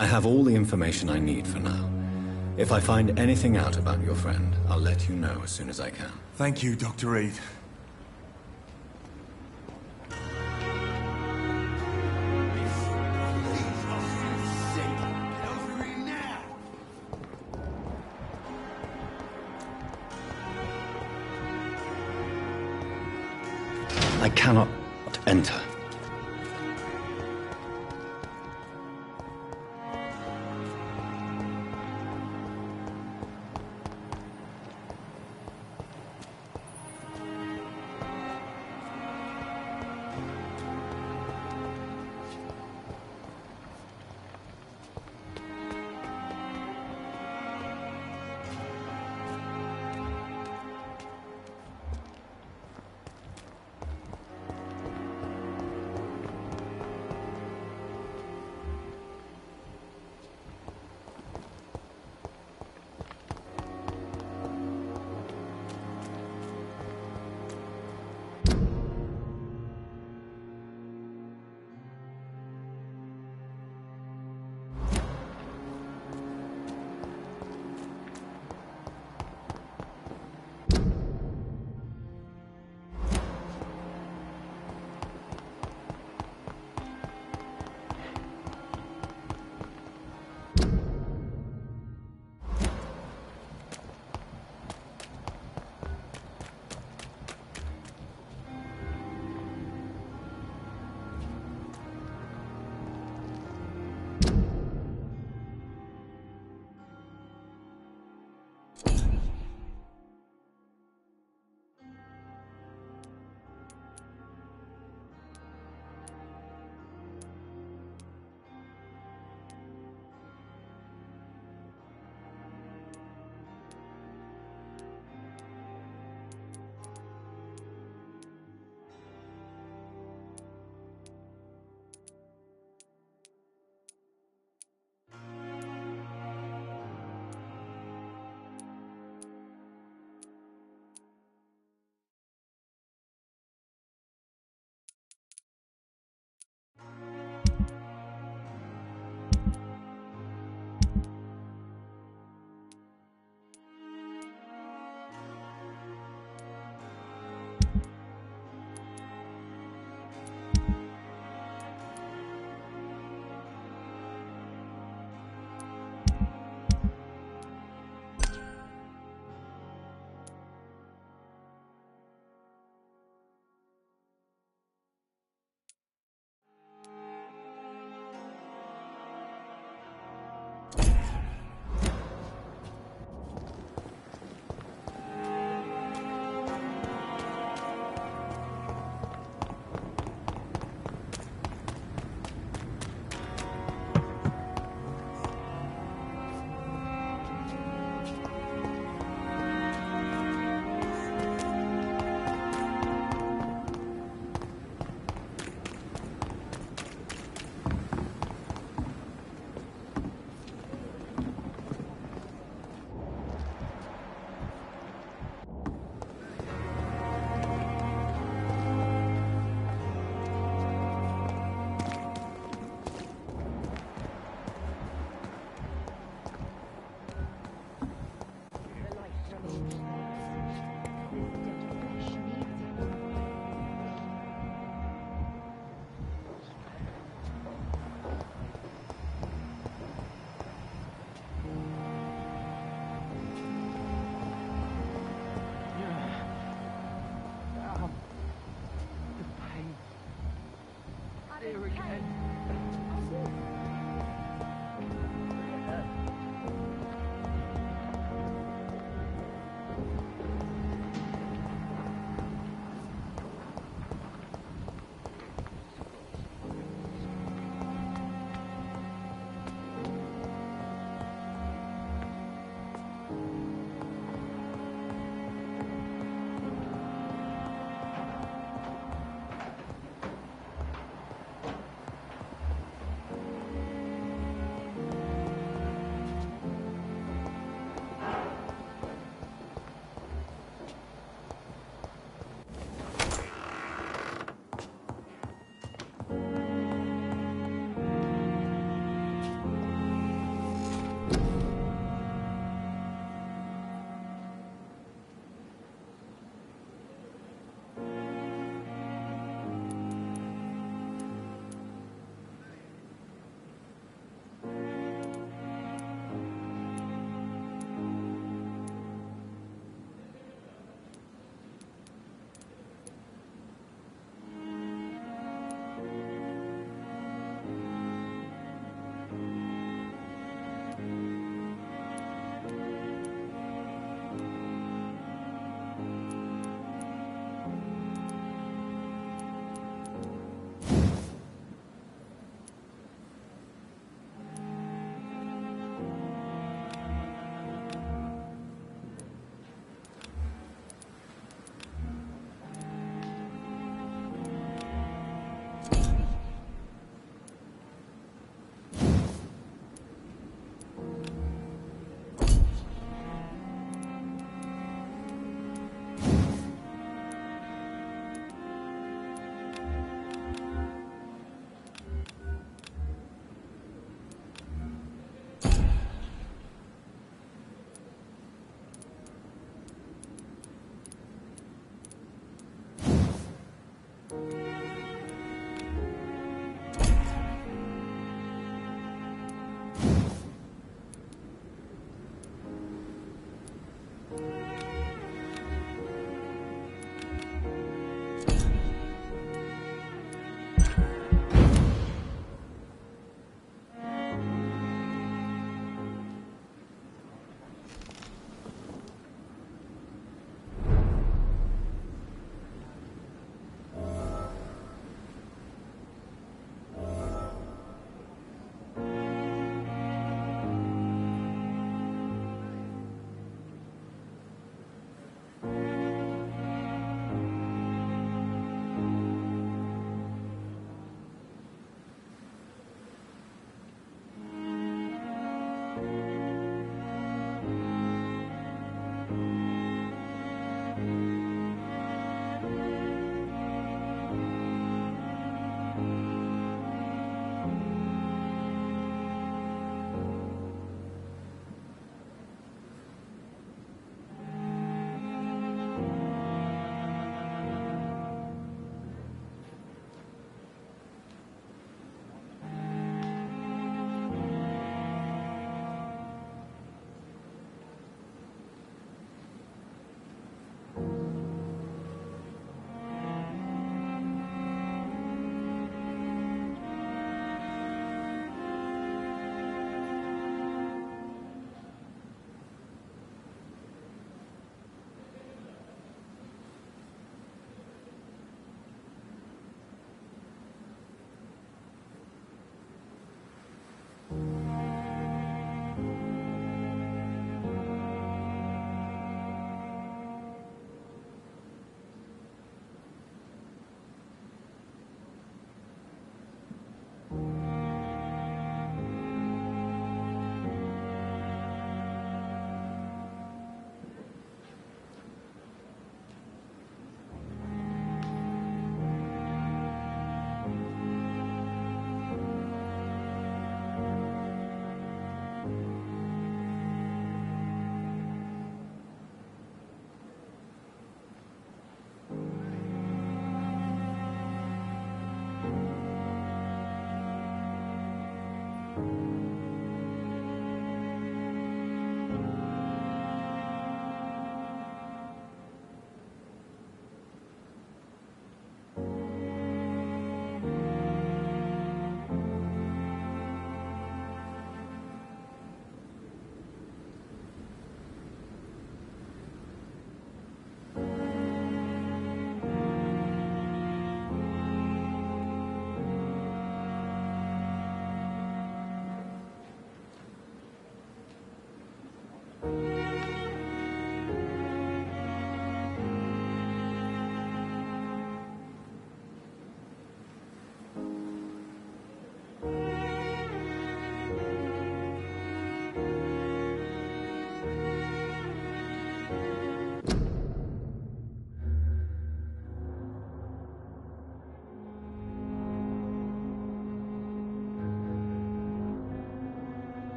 I have all the information I need for now. If I find anything out about your friend, I'll let you know as soon as I can. Thank you, Dr. Reed. I cannot enter.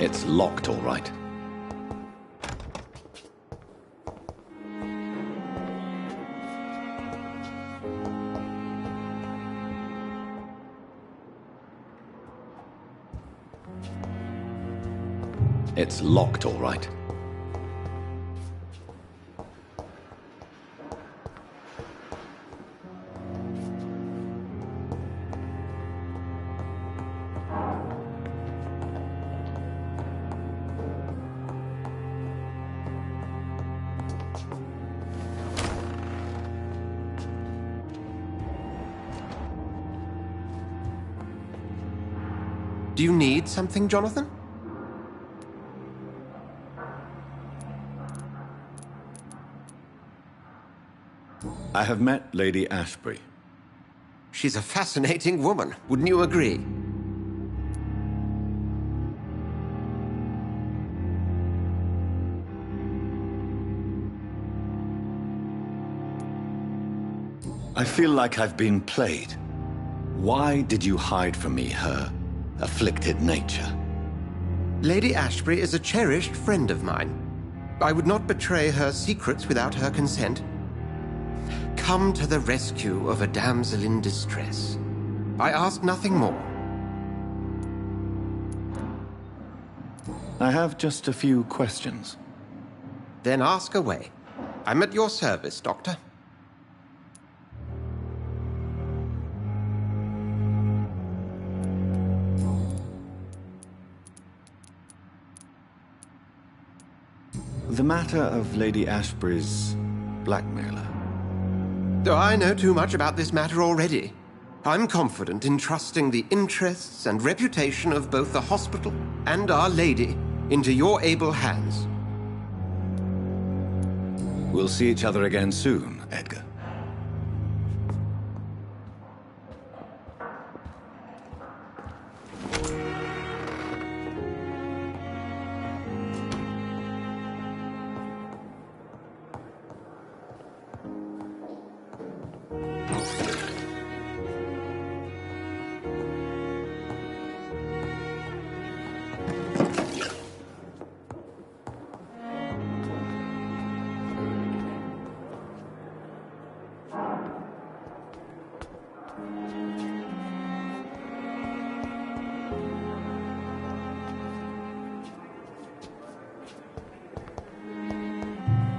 It's locked, all right. It's locked, all right. Do you need something, Jonathan? I have met Lady Ashbury. She's a fascinating woman, wouldn't you agree? I feel like I've been played. Why did you hide from me her afflicted nature? Lady Ashbury is a cherished friend of mine. I would not betray her secrets without her consent. Come to the rescue of a damsel in distress. I ask nothing more. I have just a few questions. Then ask away. I'm at your service, Doctor. The matter of Lady Ashbury's blackmailer. Though I know too much about this matter already. I'm confident in trusting the interests and reputation of both the hospital and Our Lady into your able hands. We'll see each other again soon, Edgar.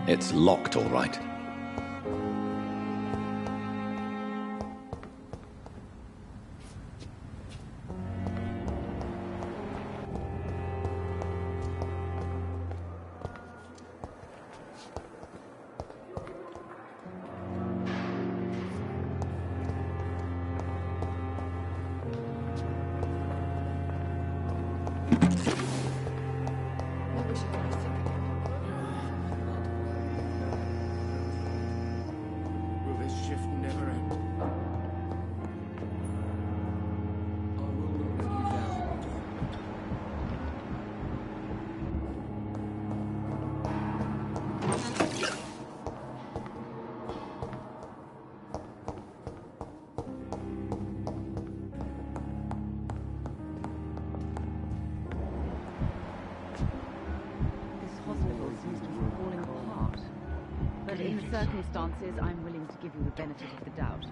It's locked, all right. hospital seems to be falling apart. But in the circumstances, I'm willing to give you the benefit of the doubt.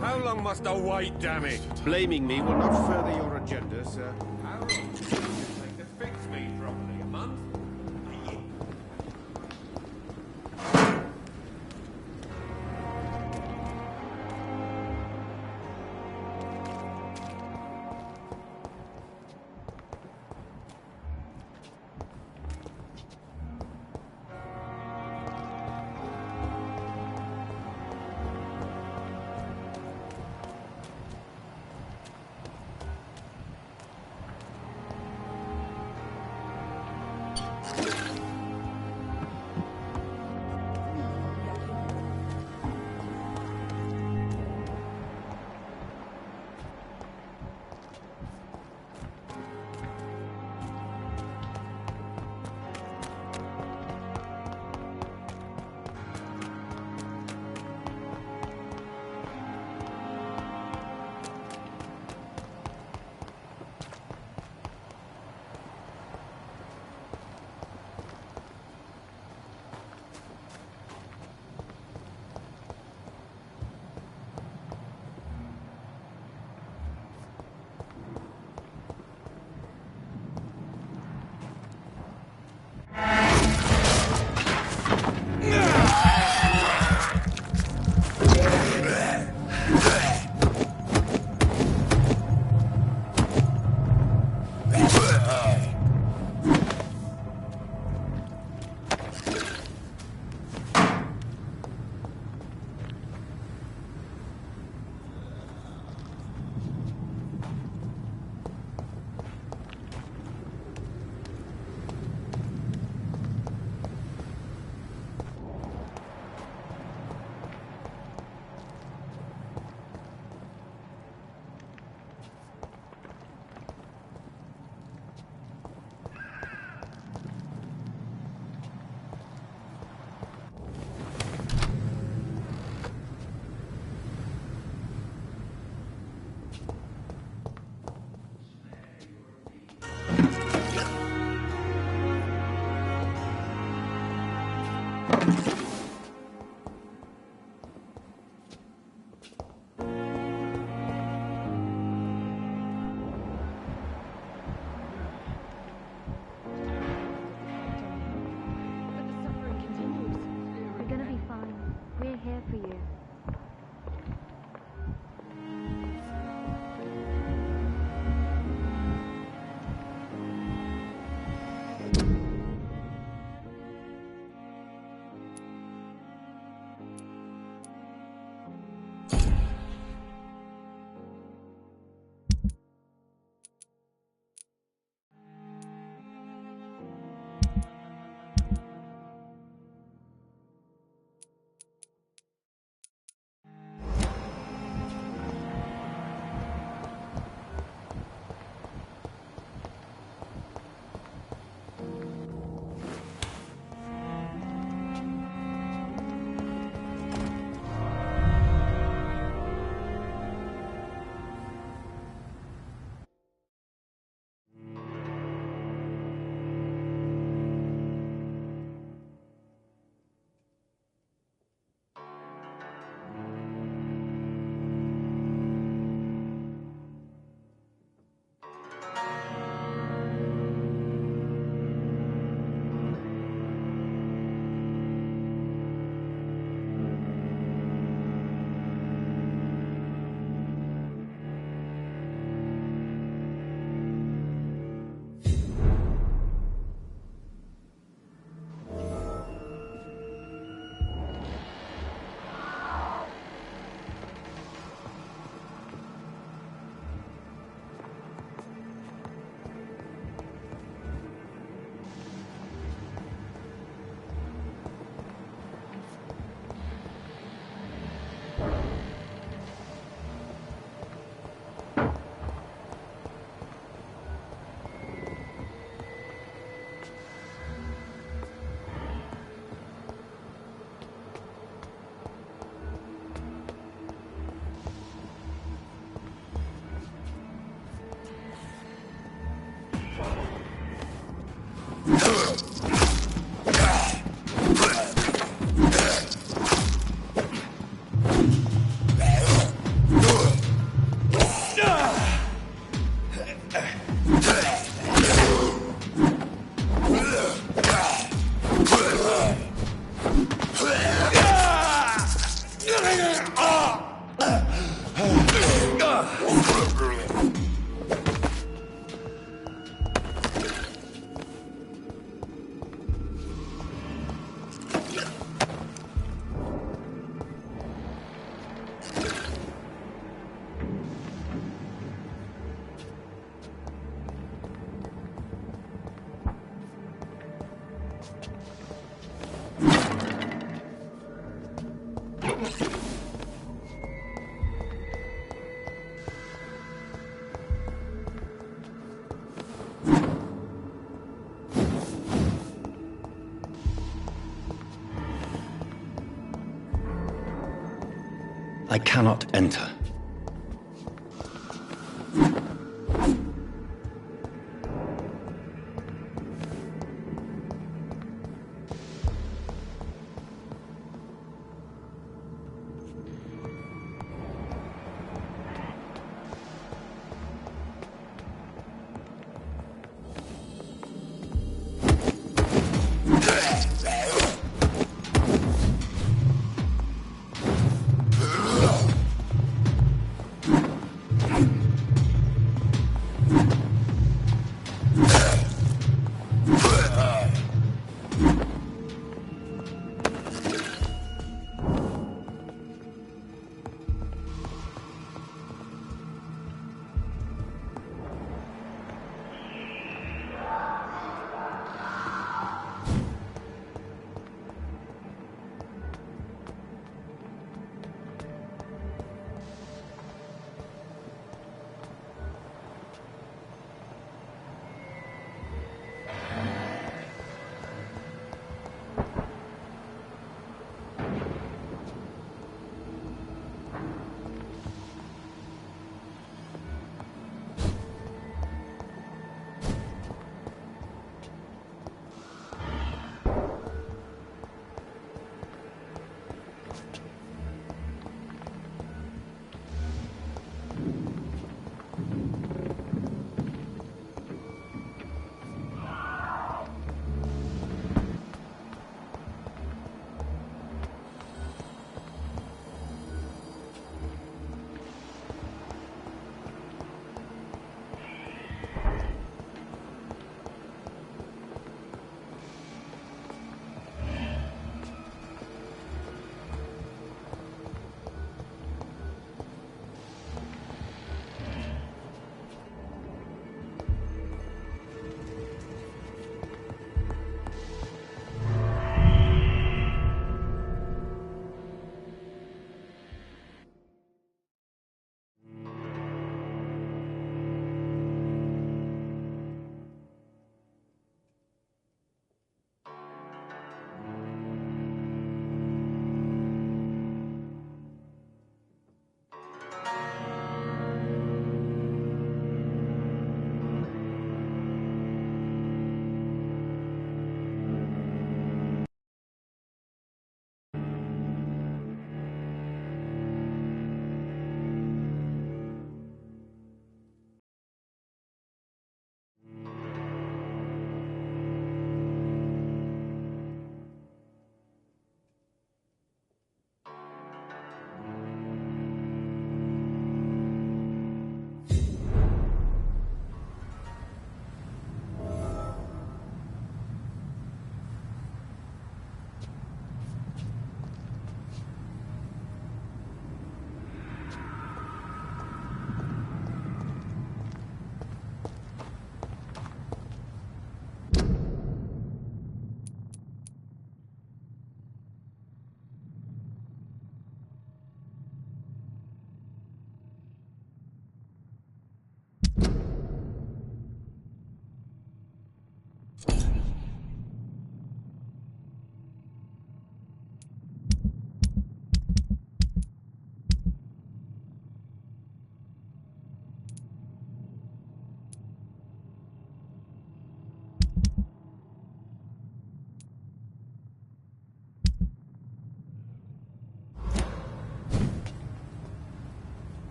How long must I wait, damn it? Blaming me will not further your agenda, sir. How long does it take to fix me properly? A month? A year? I cannot enter.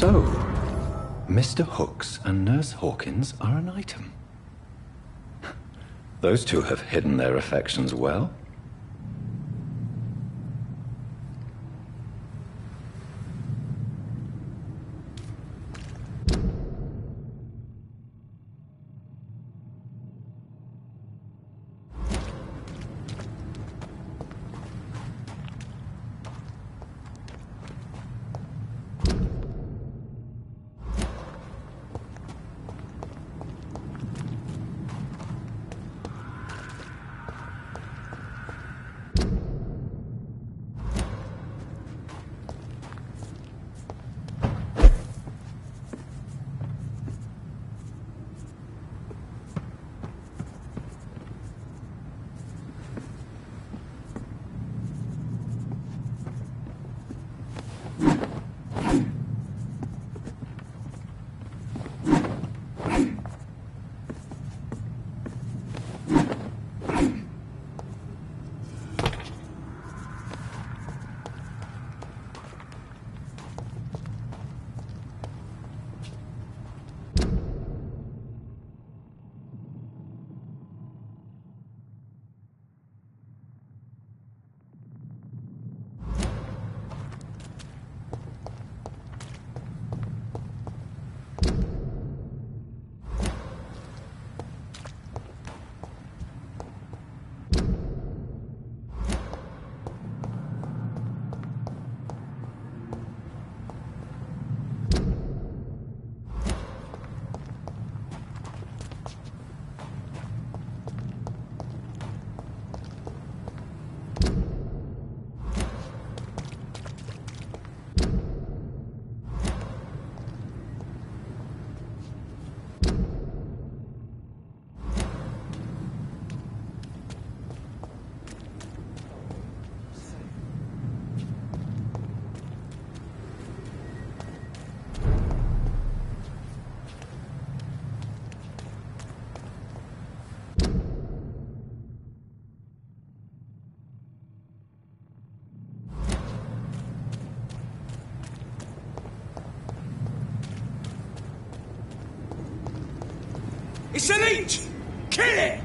So, Mr. Hooks and Nurse Hawkins are an item. Those two have hidden their affections well. It's a leech! Kill it!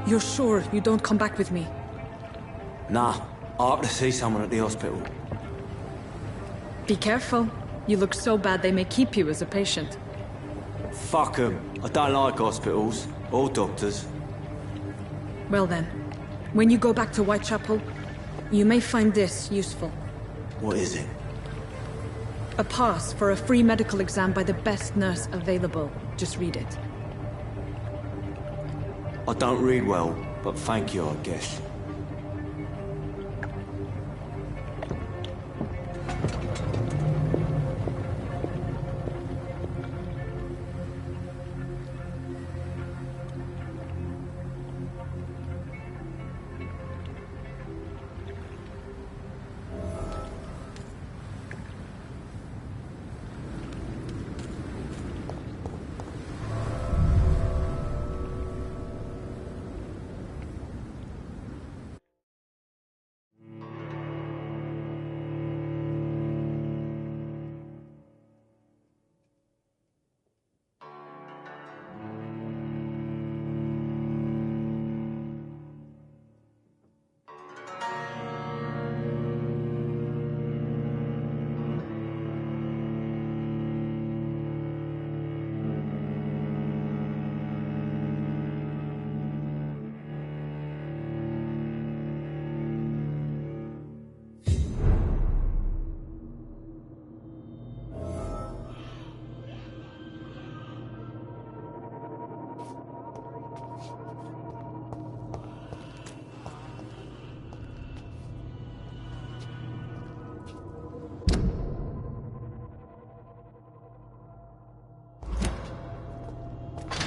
You're sure you don't come back with me? Nah, I ought to see someone at the hospital. Be careful. You look so bad they may keep you as a patient. Fuck 'em. I don't like hospitals. Or doctors. Well then, when you go back to Whitechapel, you may find this useful. What is it? A pass for a free medical exam by the best nurse available. Just read it. I don't read well, but thank you, I guess.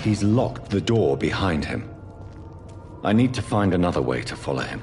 He's locked the door behind him. I need to find another way to follow him.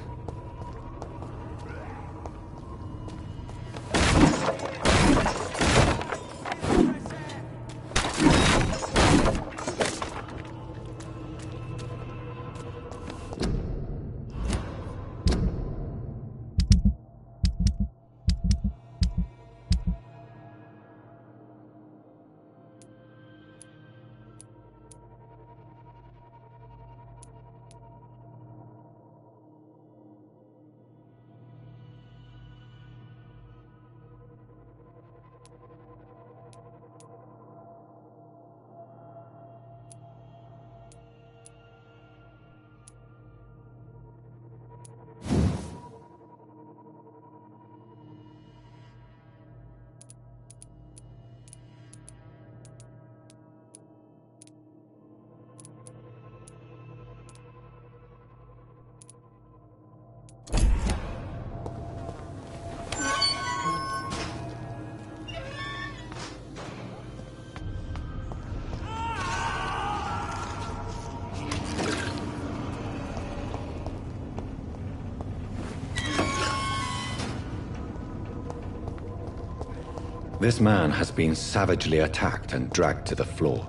This man has been savagely attacked and dragged to the floor.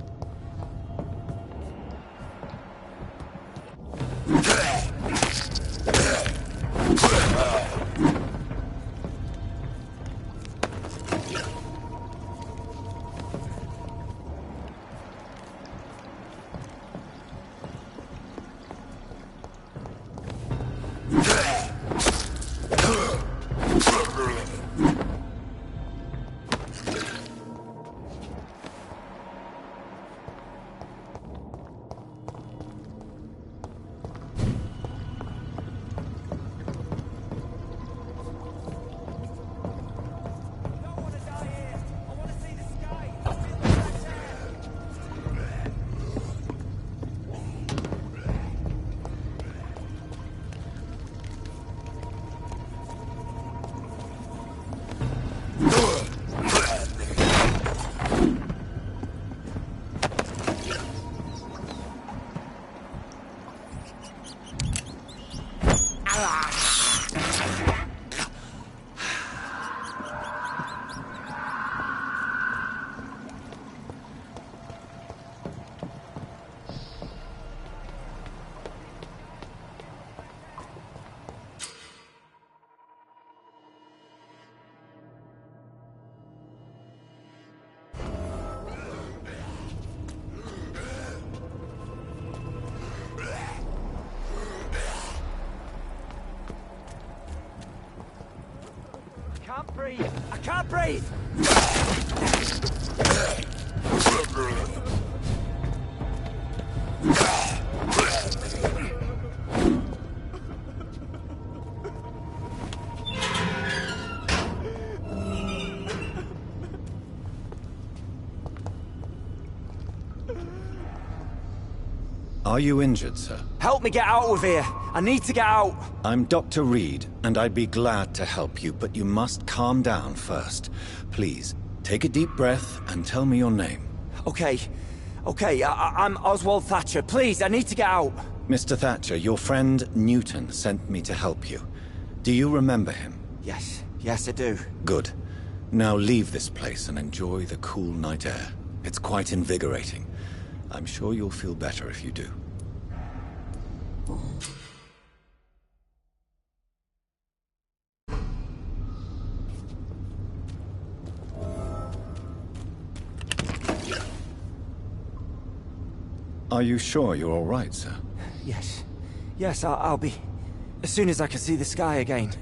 can't breathe. I can't breathe. Are you injured, sir? Help me get out of here. I need to get out. I'm Dr. Reed, and I'd be glad to help you, but you must calm down first. Please, take a deep breath and tell me your name. Okay. I'm Oswald Thatcher. Please, I need to get out. Mr. Thatcher, your friend Newton sent me to help you. Do you remember him? Yes, I do. Good. Now leave this place and enjoy the cool night air. It's quite invigorating. I'm sure you'll feel better if you do. Are you sure you're all right, sir? Yes, I'll be... as soon as I can see the sky again.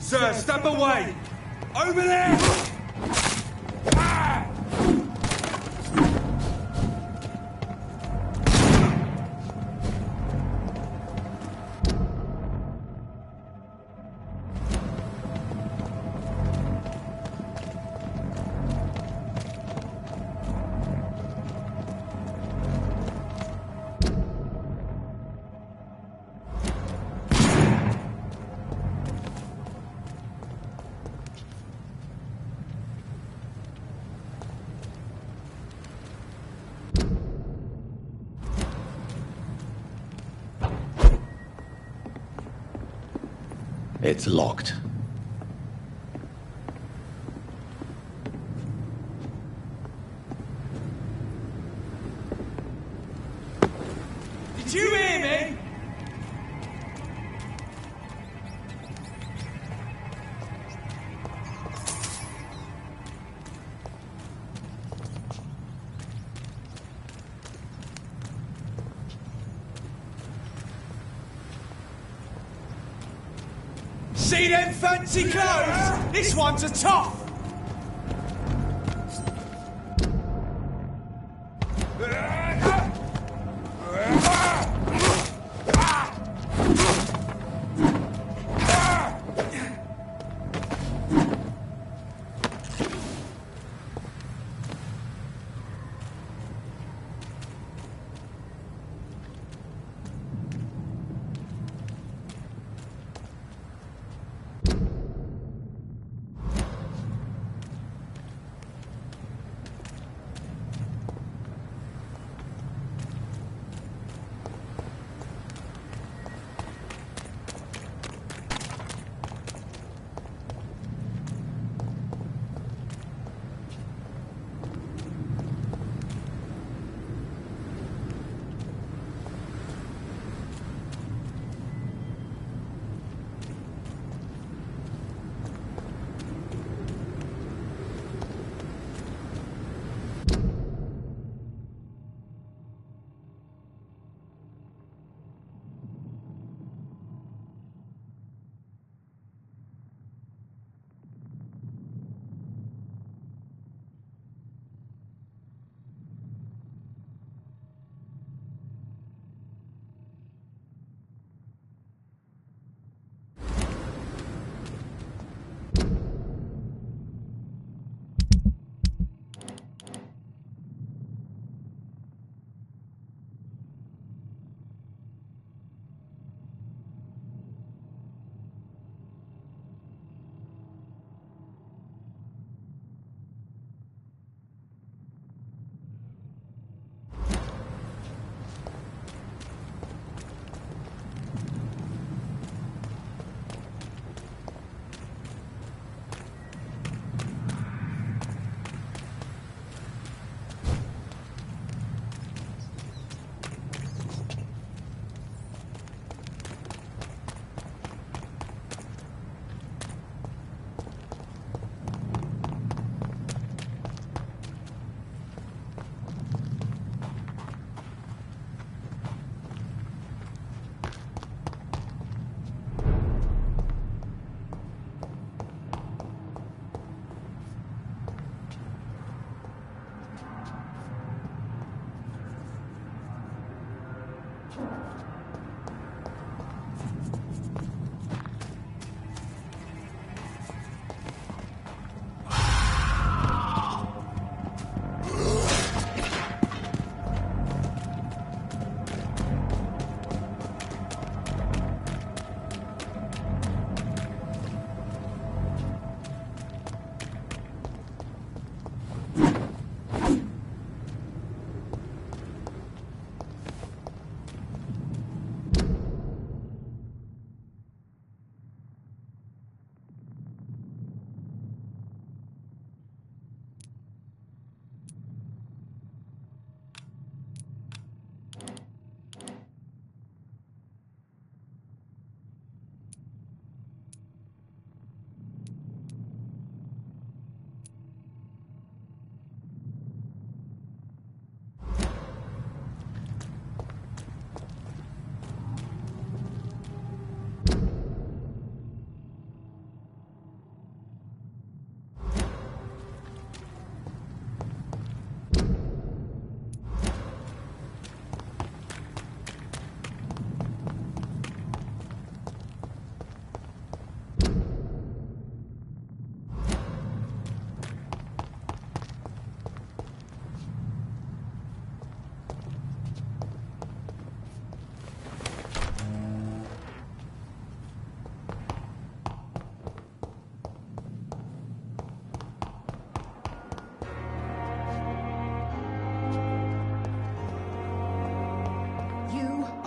Sir, step away! Over there! Ah! It's locked. Did you hear me? See them fancy clothes? This one's a top!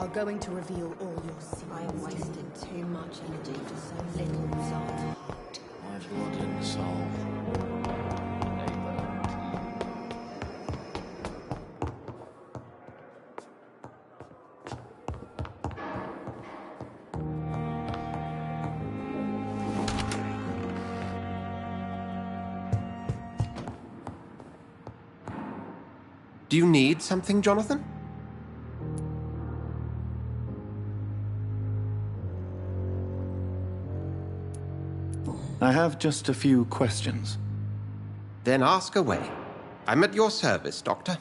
are going to reveal all your secrets. I have wasted too much energy for so little result. My blood and soul. Do you need something, Jonathan? I have just a few questions. Then ask away. I'm at your service, Doctor.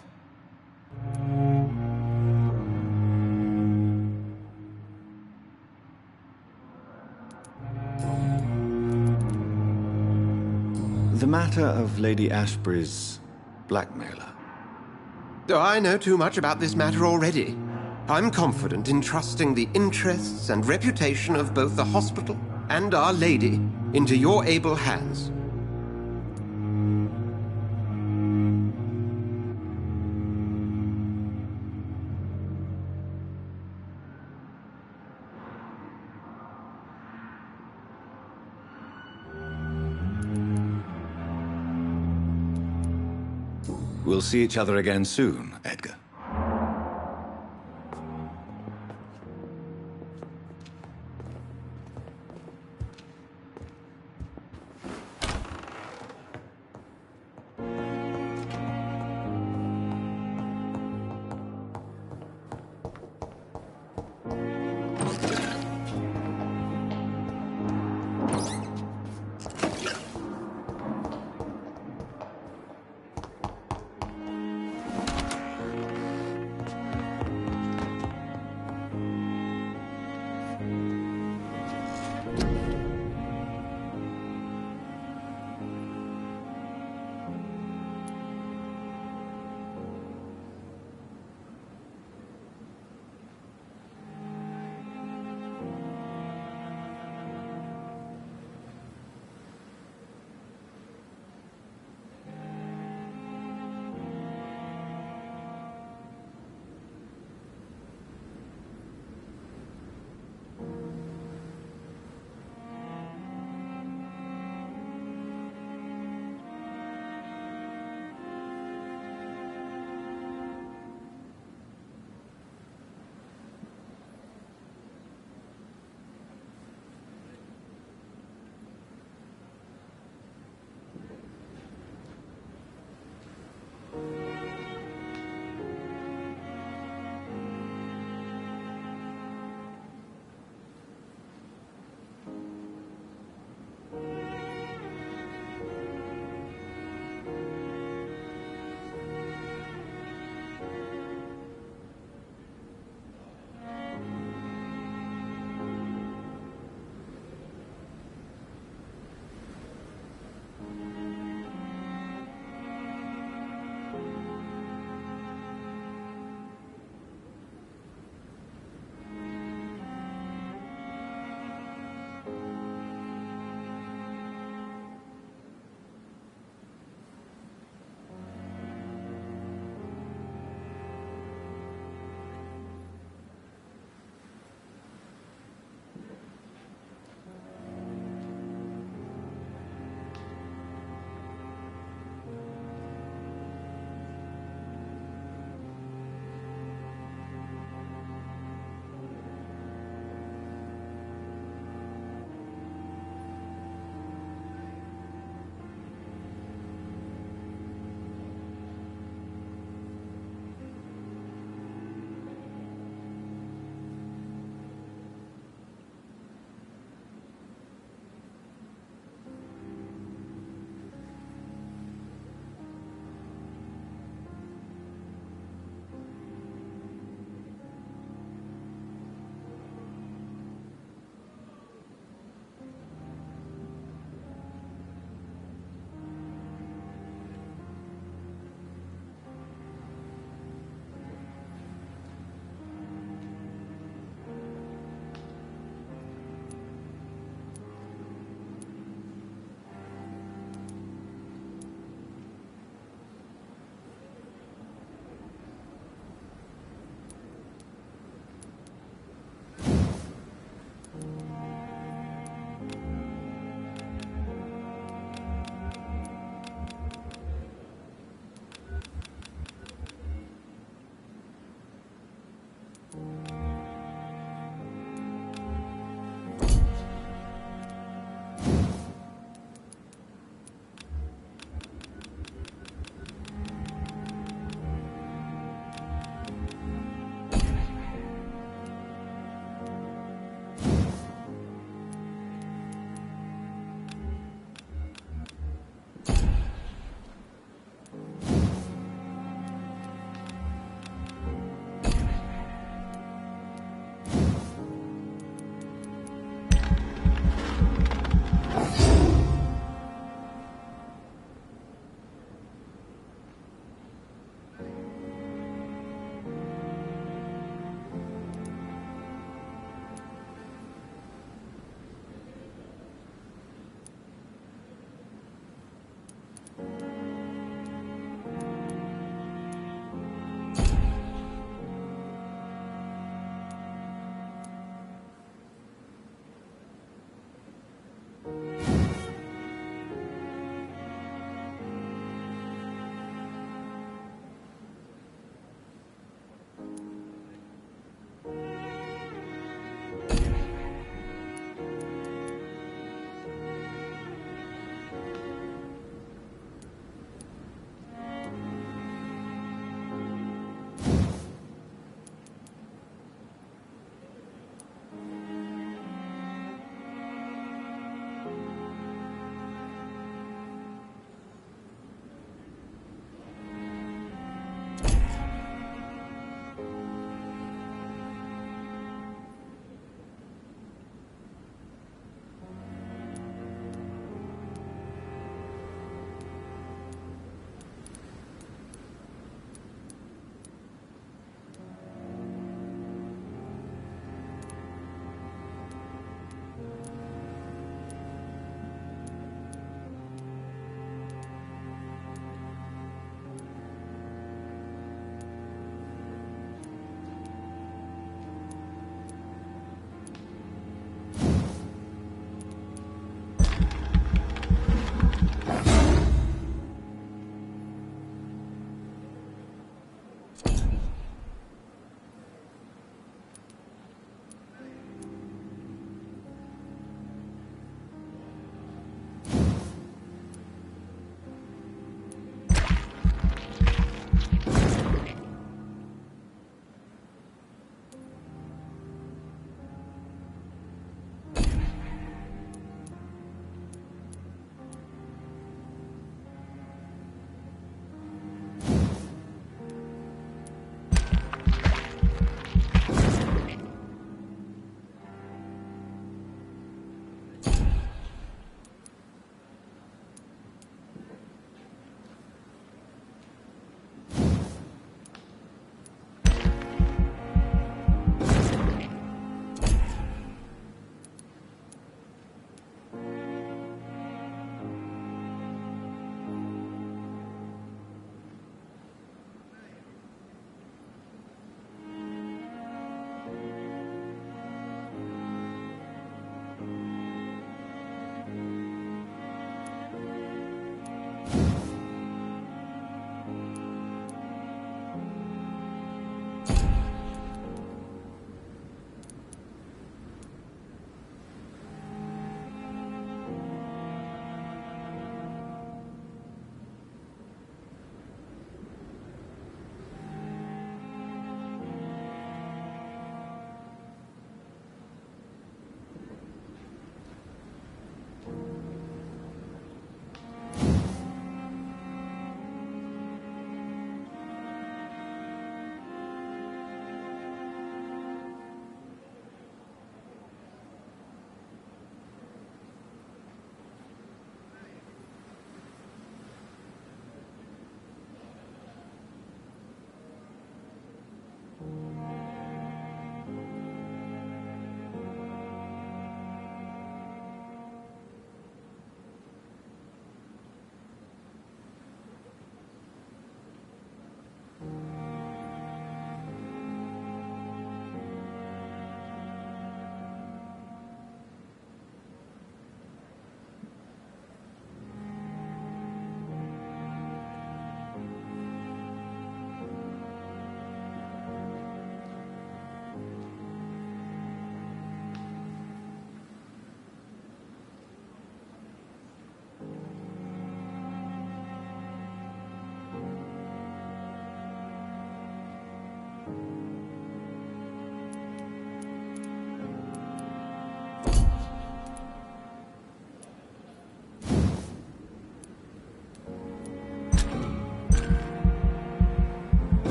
The matter of Lady Ashbury's blackmailer. Oh, I know too much about this matter already. I'm confident in trusting the interests and reputation of both the hospital and Our Lady into your able hands. We'll see each other again soon,